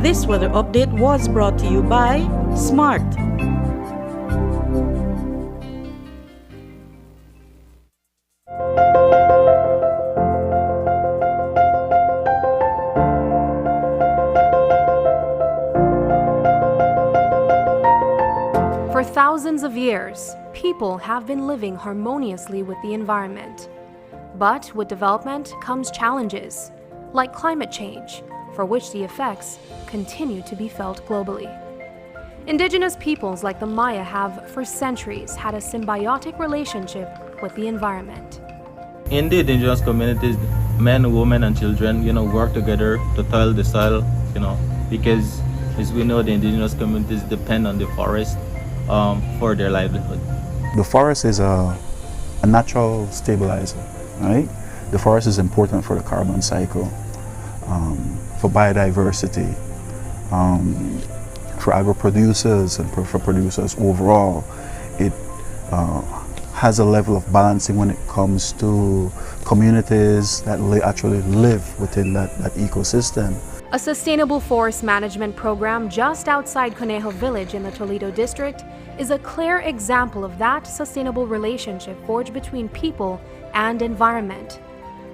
This weather update was brought to you by SMART. For thousands of years, people have been living harmoniously with the environment. But with development comes challenges, like climate change, for which the effects continue to be felt globally. Indigenous peoples like the Maya have, for centuries, had a symbiotic relationship with the environment. In the indigenous communities, men, women, and children, work together to till the soil, because as we know, the indigenous communities depend on the forest for their livelihood. The forest is a natural stabilizer, right? The forest is important for the carbon cycle, for biodiversity, for agro-producers and for producers overall. It has a level of balancing when it comes to communities that actually live within that ecosystem. A sustainable forest management program just outside Conejo Village in the Toledo district is a clear example of that sustainable relationship forged between people and environment.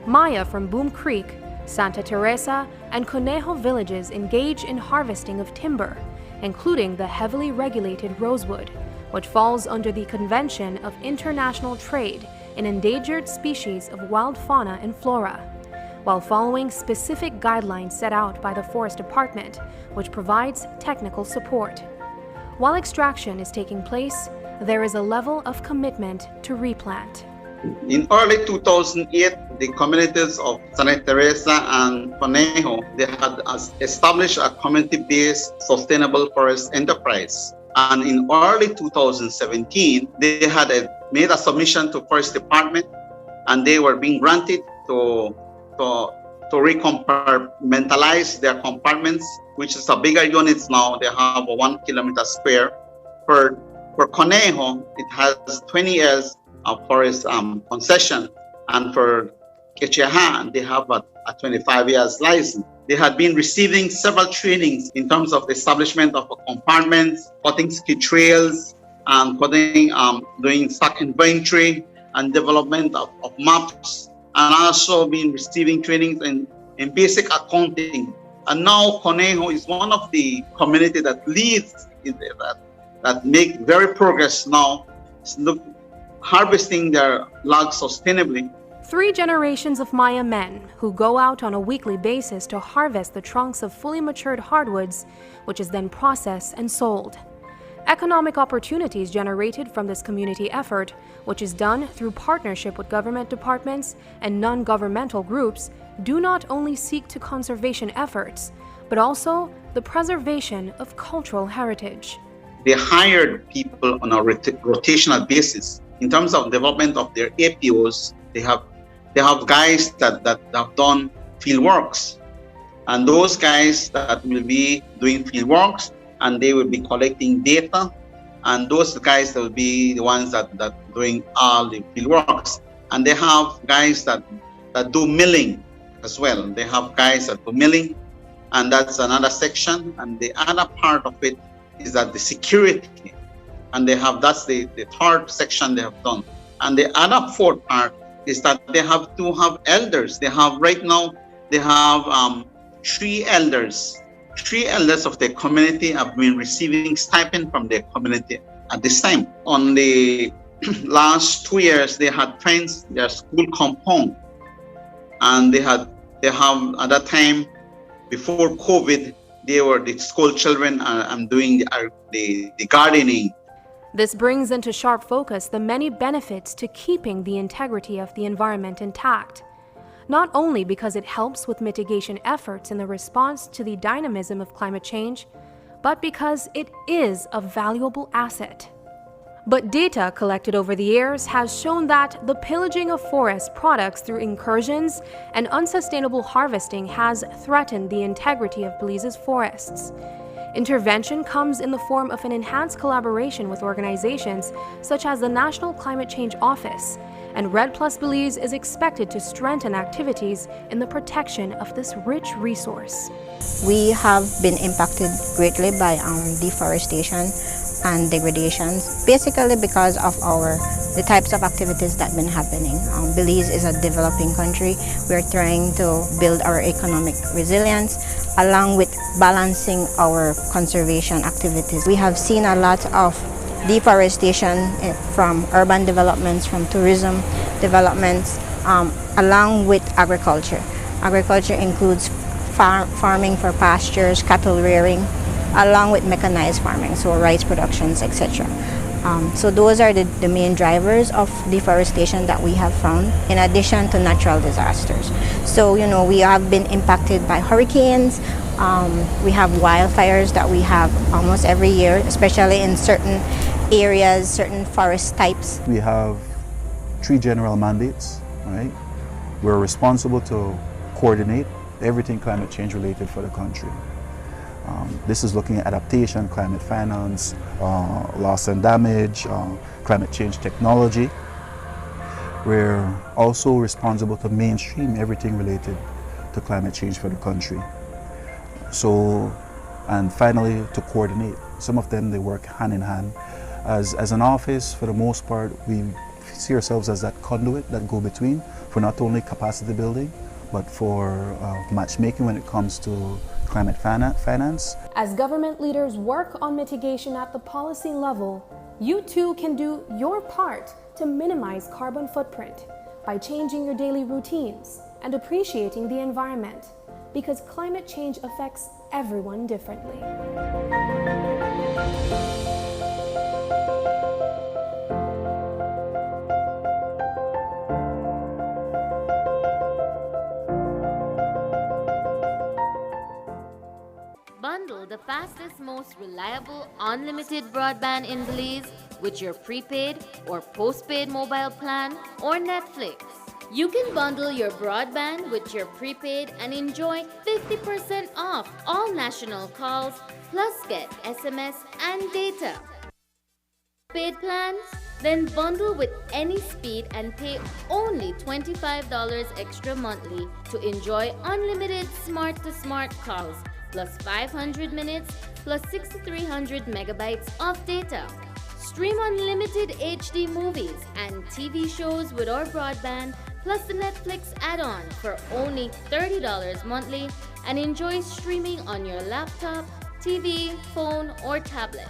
Maya from Boom Creek, Santa Teresa, and Conejo villages engage in harvesting of timber, including the heavily regulated rosewood, which falls under the Convention of International Trade in Endangered Species of Wild Fauna and Flora, while following specific guidelines set out by the Forest Department, which provides technical support. While extraction is taking place, there is a level of commitment to replant. In early 2008, the communities of Santa Teresa and Conejo, they had established a community-based sustainable forest enterprise. And in early 2017, they had made a submission to Forest Department, and they were being granted to recompartmentalize their compartments, which is a bigger units now. They have a 1 kilometer square. For Conejo, it has 20 years of forest concession, and for Kechehan, they have a 25 years license. They had been receiving several trainings in terms of the establishment of compartments, cutting ski trails, doing stock inventory, and development of maps, and also been receiving trainings in basic accounting And now Conejo is one of the community that leads in that make very progress now, harvesting their logs sustainably. 3 generations of Maya men who go out on a weekly basis to harvest the trunks of fully matured hardwoods, which is then processed and sold. Economic opportunities generated from this community effort, which is done through partnership with government departments and non-governmental groups, do not only seek to conservation efforts, but also the preservation of cultural heritage. They hired people on a rotational basis. In terms of development of their APOs, they have guys that have done field works. And those guys that will be doing field works, and they will be collecting data. And those guys that will be the ones that doing all the field works. And they have guys that do milling as well. They have guys that do milling, and that's another section. And the other part of it is that the security, and that's the third section they have done. And the other fourth part is that they have to have elders. They have 3 elders. 3 elders of the community have been receiving stipend from the community at this time. On the last 2 years, they had fenced their school compound, and they have at that time, before COVID, the school children doing the gardening. This brings into sharp focus the many benefits to keeping the integrity of the environment intact, not only because it helps with mitigation efforts in the response to the dynamism of climate change, but because it is a valuable asset. But data collected over the years has shown that the pillaging of forest products through incursions and unsustainable harvesting has threatened the integrity of Belize's forests. Intervention comes in the form of an enhanced collaboration with organizations such as the National Climate Change Office, and Red Plus Belize is expected to strengthen activities in the protection of this rich resource. We have been impacted greatly by deforestation and degradations, basically because of the types of activities that have been happening. Belize is a developing country. We're trying to build our economic resilience along with balancing our conservation activities. We have seen a lot of deforestation from urban developments, from tourism developments, along with agriculture. Agriculture includes farming for pastures, cattle rearing, along with mechanized farming, so rice productions, etc. So those are the main drivers of deforestation that we have found, in addition to natural disasters. So, we have been impacted by hurricanes. We have wildfires that we have almost every year, especially in certain areas, certain forest types. We have 3 general mandates, right? We're responsible to coordinate everything climate change related for the country. This is looking at adaptation, climate finance, loss and damage, climate change technology. We're also responsible to mainstream everything related to climate change for the country. So, and finally, to coordinate. Some of them, they work hand in hand. As an office, for the most part, we see ourselves as that conduit, that go-between, for not only capacity building, but for matchmaking when it comes to climate finance. As government leaders work on mitigation at the policy level, you too can do your part to minimize carbon footprint by changing your daily routines and appreciating the environment, because climate change affects everyone differently. Bundle the fastest, most reliable, unlimited broadband in Belize with your prepaid or postpaid mobile plan or Netflix. You can bundle your broadband with your prepaid and enjoy 50% off all national calls, plus get SMS and data. Paid plans? Then bundle with any speed and pay only $25 extra monthly to enjoy unlimited smart-to-smart calls, plus 500 minutes, plus 6,300 megabytes of data. Stream unlimited HD movies and TV shows with our broadband plus the Netflix add-on for only $30 monthly, and enjoy streaming on your laptop, TV, phone, or tablet.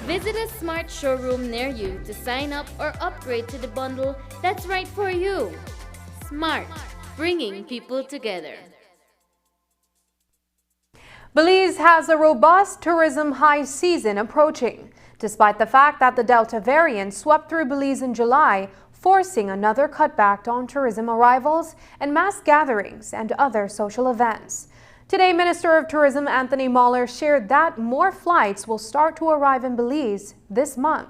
Visit a smart showroom near you to sign up or upgrade to the bundle that's right for you. Smart, bringing people together. Belize has a robust tourism high season approaching, despite the fact that the Delta variant swept through Belize in July, forcing another cutback on tourism arrivals and mass gatherings and other social events. Today, Minister of Tourism Anthony Mahler shared that more flights will start to arrive in Belize this month.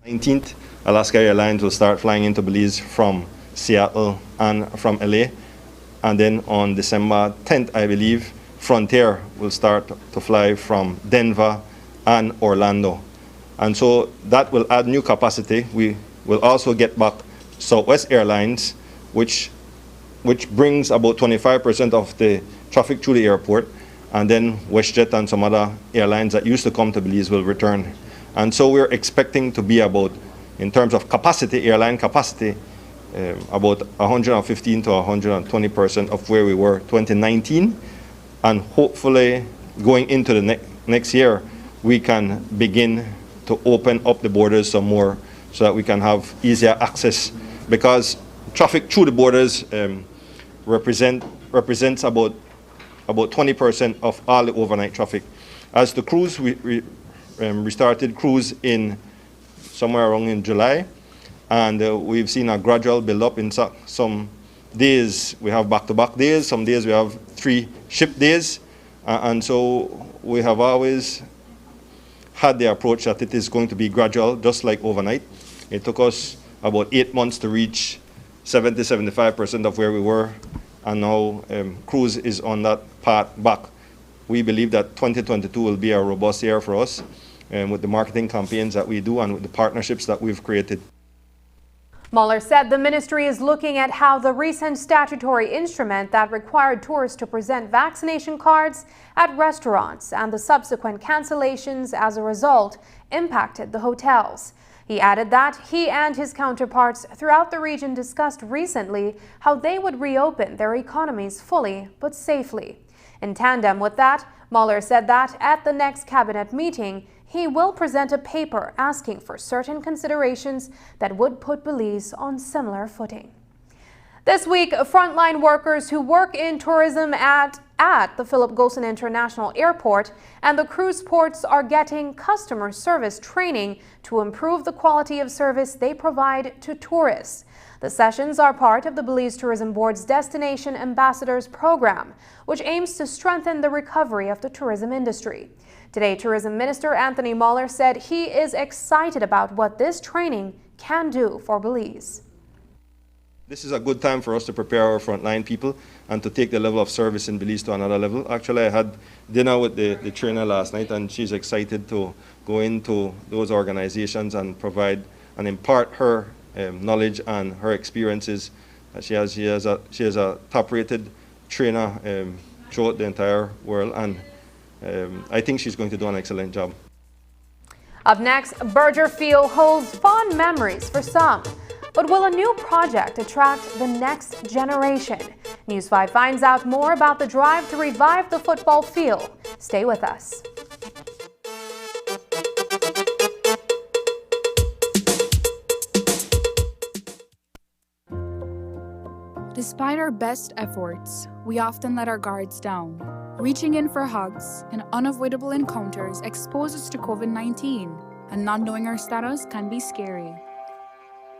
19th, Alaska Airlines will start flying into Belize from Seattle and from LA. And then on December 10th, I believe, Frontier will start to fly from Denver and Orlando. And so that will add new capacity. We will also get back Southwest Airlines, which brings about 25% of the traffic through the airport. And then WestJet and some other airlines that used to come to Belize will return. And so we're expecting to be about, in terms of capacity, airline capacity, about 115 to 120% of where we were 2019, and hopefully going into the next year we can begin to open up the borders some more so that we can have easier access, because traffic through the borders represents about 20% of all the overnight traffic. As the cruise, we started cruise in somewhere around in July. And we've seen a gradual build-up in some days. We have back-to-back days. Some days we have 3 ship days. And so we have always had the approach that it is going to be gradual, just like overnight. It took us about 8 months to reach 70-75% of where we were. And now cruise is on that path back. We believe that 2022 will be a robust year for us with the marketing campaigns that we do and with the partnerships that we've created. Mahler said the ministry is looking at how the recent statutory instrument that required tourists to present vaccination cards at restaurants and the subsequent cancellations as a result impacted the hotels. He added that he and his counterparts throughout the region discussed recently how they would reopen their economies fully but safely. In tandem with that, Mahler said that at the next cabinet meeting, he will present a paper asking for certain considerations that would put Belize on similar footing. This week, frontline workers who work in tourism at the Philip Golson International Airport and the cruise ports are getting customer service training to improve the quality of service they provide to tourists. The sessions are part of the Belize Tourism Board's Destination Ambassadors program, which aims to strengthen the recovery of the tourism industry. Today, Tourism Minister Anthony Mahler said he is excited about what this training can do for Belize. This is a good time for us to prepare our frontline people and to take the level of service in Belize to another level. Actually, I had dinner with the trainer last night, and she's excited to go into those organizations and provide and impart her knowledge and her experiences. She is a top-rated trainer throughout the entire world, and I think she's going to do an excellent job. Up next, Burgerfield holds fond memories for some. But will a new project attract the next generation? News 5 finds out more about the drive to revive the football field. Stay with us. Despite our best efforts, we often let our guards down. Reaching in for hugs and unavoidable encounters expose us to COVID-19, and not knowing our status can be scary.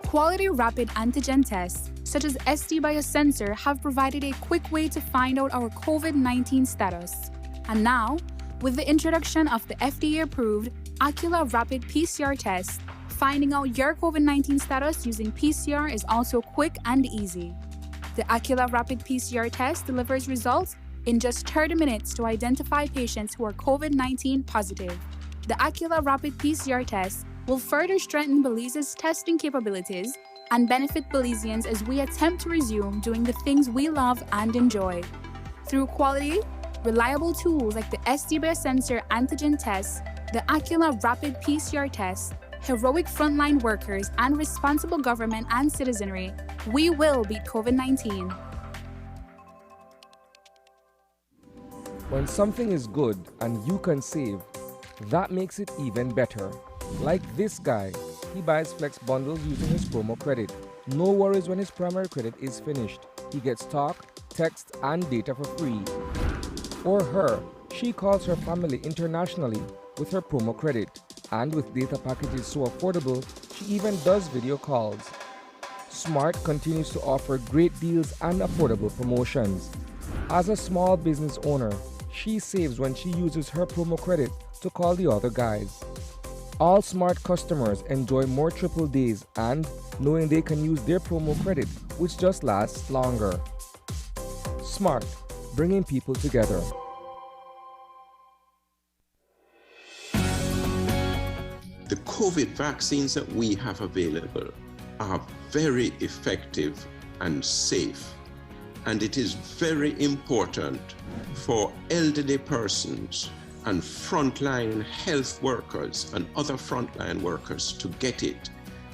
Quality rapid antigen tests, such as SD biosensor, have provided a quick way to find out our COVID-19 status. And now, with the introduction of the FDA-approved Acula Rapid PCR test, finding out your COVID-19 status using PCR is also quick and easy. The Acula Rapid PCR test delivers results in just 30 minutes to identify patients who are COVID-19 positive. The Acula Rapid PCR test will further strengthen Belize's testing capabilities and benefit Belizeans as we attempt to resume doing the things we love and enjoy. Through quality, reliable tools like the SD biosensor antigen test, the Acula Rapid PCR test heroic frontline workers, and responsible government and citizenry, we will beat COVID-19. When something is good and you can save, that makes it even better. Like this guy, he buys Flex bundles using his promo credit. No worries when his primary credit is finished. He gets talk, text, and data for free. Or her, she calls her family internationally with her promo credit. And with data packages so affordable, she even does video calls. Smart continues to offer great deals and affordable promotions. As a small business owner, she saves when she uses her promo credit to call the other guys. All Smart customers enjoy more triple days and knowing they can use their promo credit, which just lasts longer. Smart, bringing people together. The COVID vaccines that we have available are very effective and safe. And it is very important for elderly persons and frontline health workers and other frontline workers to get it,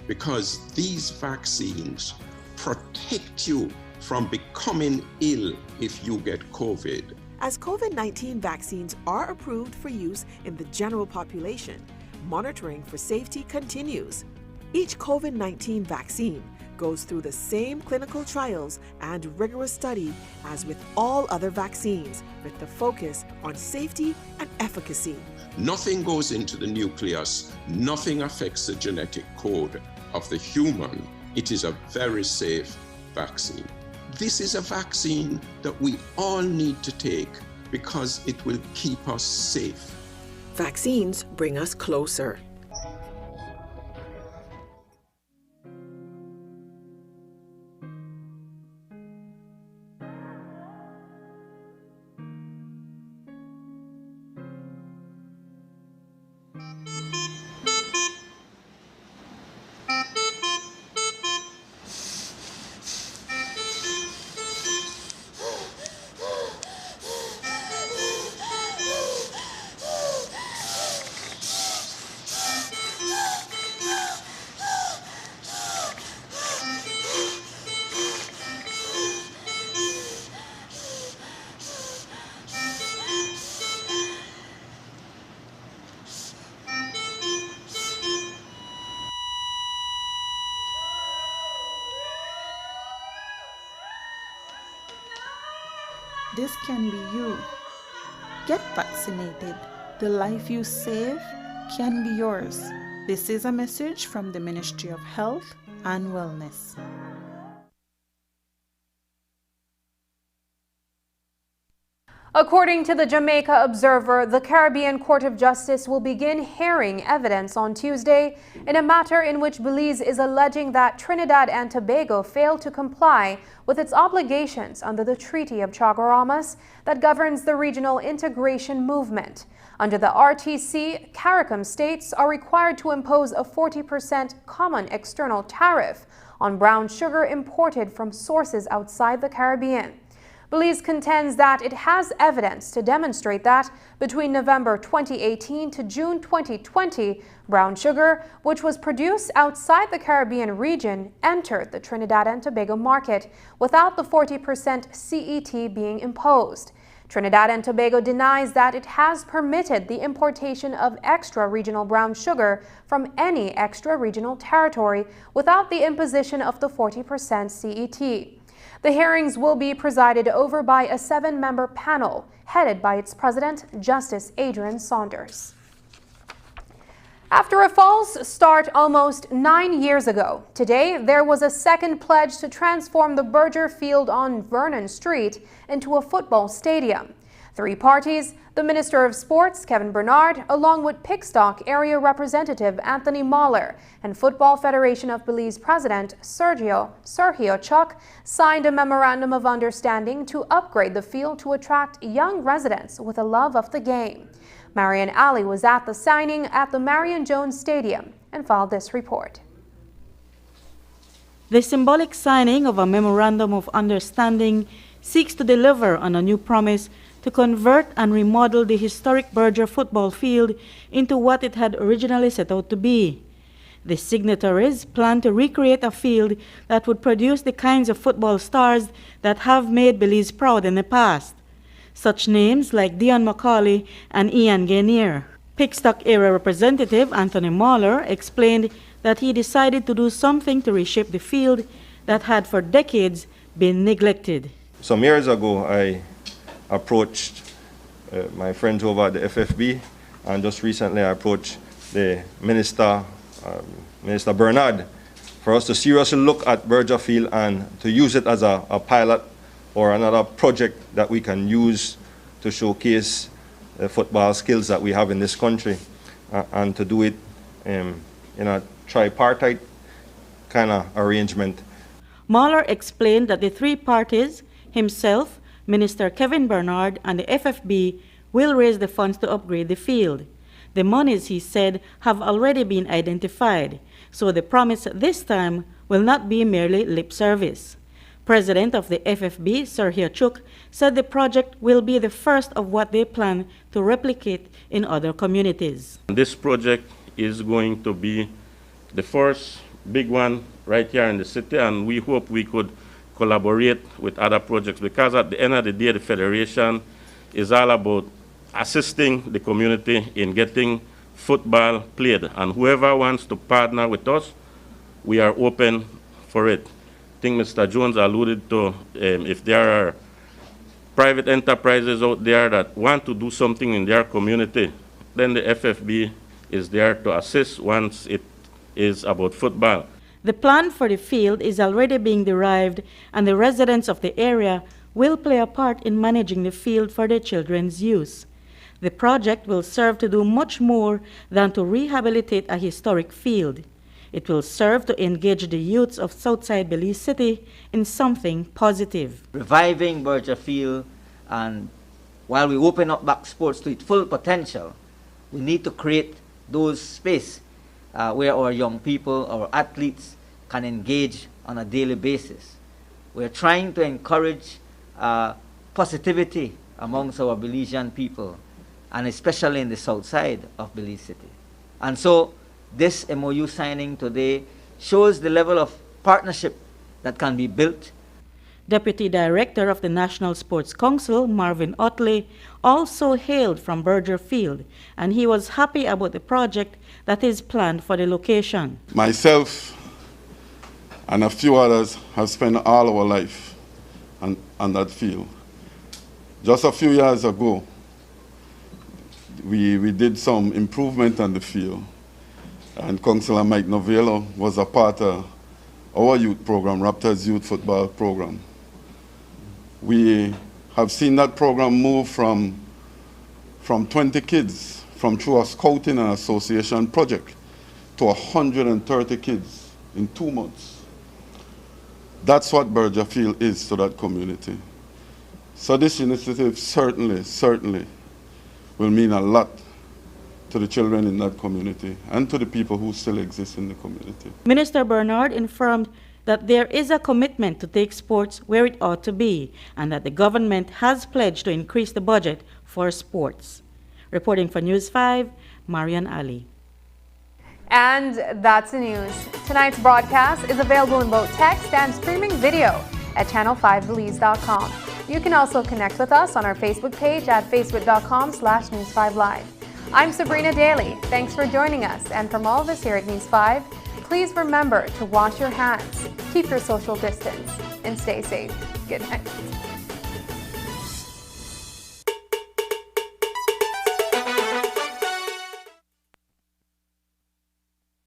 because these vaccines protect you from becoming ill if you get COVID. As COVID-19 vaccines are approved for use in the general population, monitoring for safety continues. Each COVID-19 vaccine goes through the same clinical trials and rigorous study as with all other vaccines, with the focus on safety and efficacy. Nothing goes into the nucleus, nothing affects the genetic code of the human. It is a very safe vaccine. This is a vaccine that we all need to take because it will keep us safe. Vaccines bring us closer. This can be you. Get vaccinated. The life you save can be yours. This is a message from the Ministry of Health and Wellness. According to the Jamaica Observer, the Caribbean Court of Justice will begin hearing evidence on Tuesday in a matter in which Belize is alleging that Trinidad and Tobago failed to comply with its obligations under the Treaty of Chaguaramas that governs the regional integration movement. Under the RTC, CARICOM states are required to impose a 40% common external tariff on brown sugar imported from sources outside the Caribbean. Belize contends that it has evidence to demonstrate that between November 2018 to June 2020, brown sugar, which was produced outside the Caribbean region, entered the Trinidad and Tobago market without the 40% CET being imposed. Trinidad and Tobago denies that it has permitted the importation of extra-regional brown sugar from any extra-regional territory without the imposition of the 40% CET. The hearings will be presided over by a 7-member panel, headed by its president, Justice Adrian Saunders. After a false start almost 9 years ago, today there was a second pledge to transform the Berger Field on Vernon Street into a football stadium. 3 parties, the Minister of Sports, Kevin Bernard, along with Pickstock Area Representative Anthony Mahler and Football Federation of Belize President Sergio Chuck, signed a memorandum of understanding to upgrade the field to attract young residents with a love of the game. Marian Ali was at the signing at the Marion Jones Stadium and filed this report. The symbolic signing of a memorandum of understanding seeks to deliver on a new promise to convert and remodel the historic Berger football field into what it had originally set out to be. The signatories plan to recreate a field that would produce the kinds of football stars that have made Belize proud in the past. Such names like Dion Macaulay and Ian Gainier. Pickstock area representative Anthony Mahler explained that he decided to do something to reshape the field that had for decades been neglected. Some years ago, I approached my friends over at the FFB, and just recently I approached the Minister Bernard, for us to seriously look at Berger Field and to use it as a pilot or another project that we can use to showcase the football skills that we have in this country, and to do it in a tripartite kind of arrangement. Mahler explained that the three parties, himself, Minister Kevin Bernard, and the FFB, will raise the funds to upgrade the field. The monies, he said, have already been identified, so the promise this time will not be merely lip service. President of the FFB, Sergio Chuk, said the project will be the first of what they plan to replicate in other communities. This project is going to be the first big one right here in the city, and we hope we could collaborate with other projects, because at the end of the day, the Federation is all about assisting the community in getting football played, and whoever wants to partner with us, we are open for it. I think Mr. Jones alluded to if there are private enterprises out there that want to do something in their community, then the FFB is there to assist once it is about football. The plan for the field is already being derived, and the residents of the area will play a part in managing the field for their children's use. The project will serve to do much more than to rehabilitate a historic field. It will serve to engage the youths of Southside Belize City in something positive. Reviving Berger Field, and while we open up back sports to its full potential, we need to create those space where our young people, our athletes, can engage on a daily basis. We're trying to encourage positivity amongst our Belizean people, and especially in the south side of Belize City. And so this MOU signing today shows the level of partnership that can be built. Deputy Director of the National Sports Council, Marvin Otley, also hailed from Berger Field, and he was happy about the project that is planned for the location. Myself and a few others have spent all our life on that field. Just a few years ago, we did some improvement on the field, and Councillor Mike Novello was a part of our youth program, Raptors Youth Football Program. We have seen that program move from 20 kids through a scouting and association project to 130 kids in 2 months. That's what Berger Field is to that community. So this initiative certainly will mean a lot to the children in that community and to the people who still exist in the community. Minister Bernard informed that there is a commitment to take sports where it ought to be, and that the government has pledged to increase the budget for sports. Reporting for News 5, Marian Ali. And that's the news. Tonight's broadcast is available in both text and streaming video at channel5belize.com. You can also connect with us on our Facebook page at facebook.com/News5Live. I'm Sabrina Daly. Thanks for joining us. And from all of us here at News 5, please remember to wash your hands, keep your social distance, and stay safe. Good night.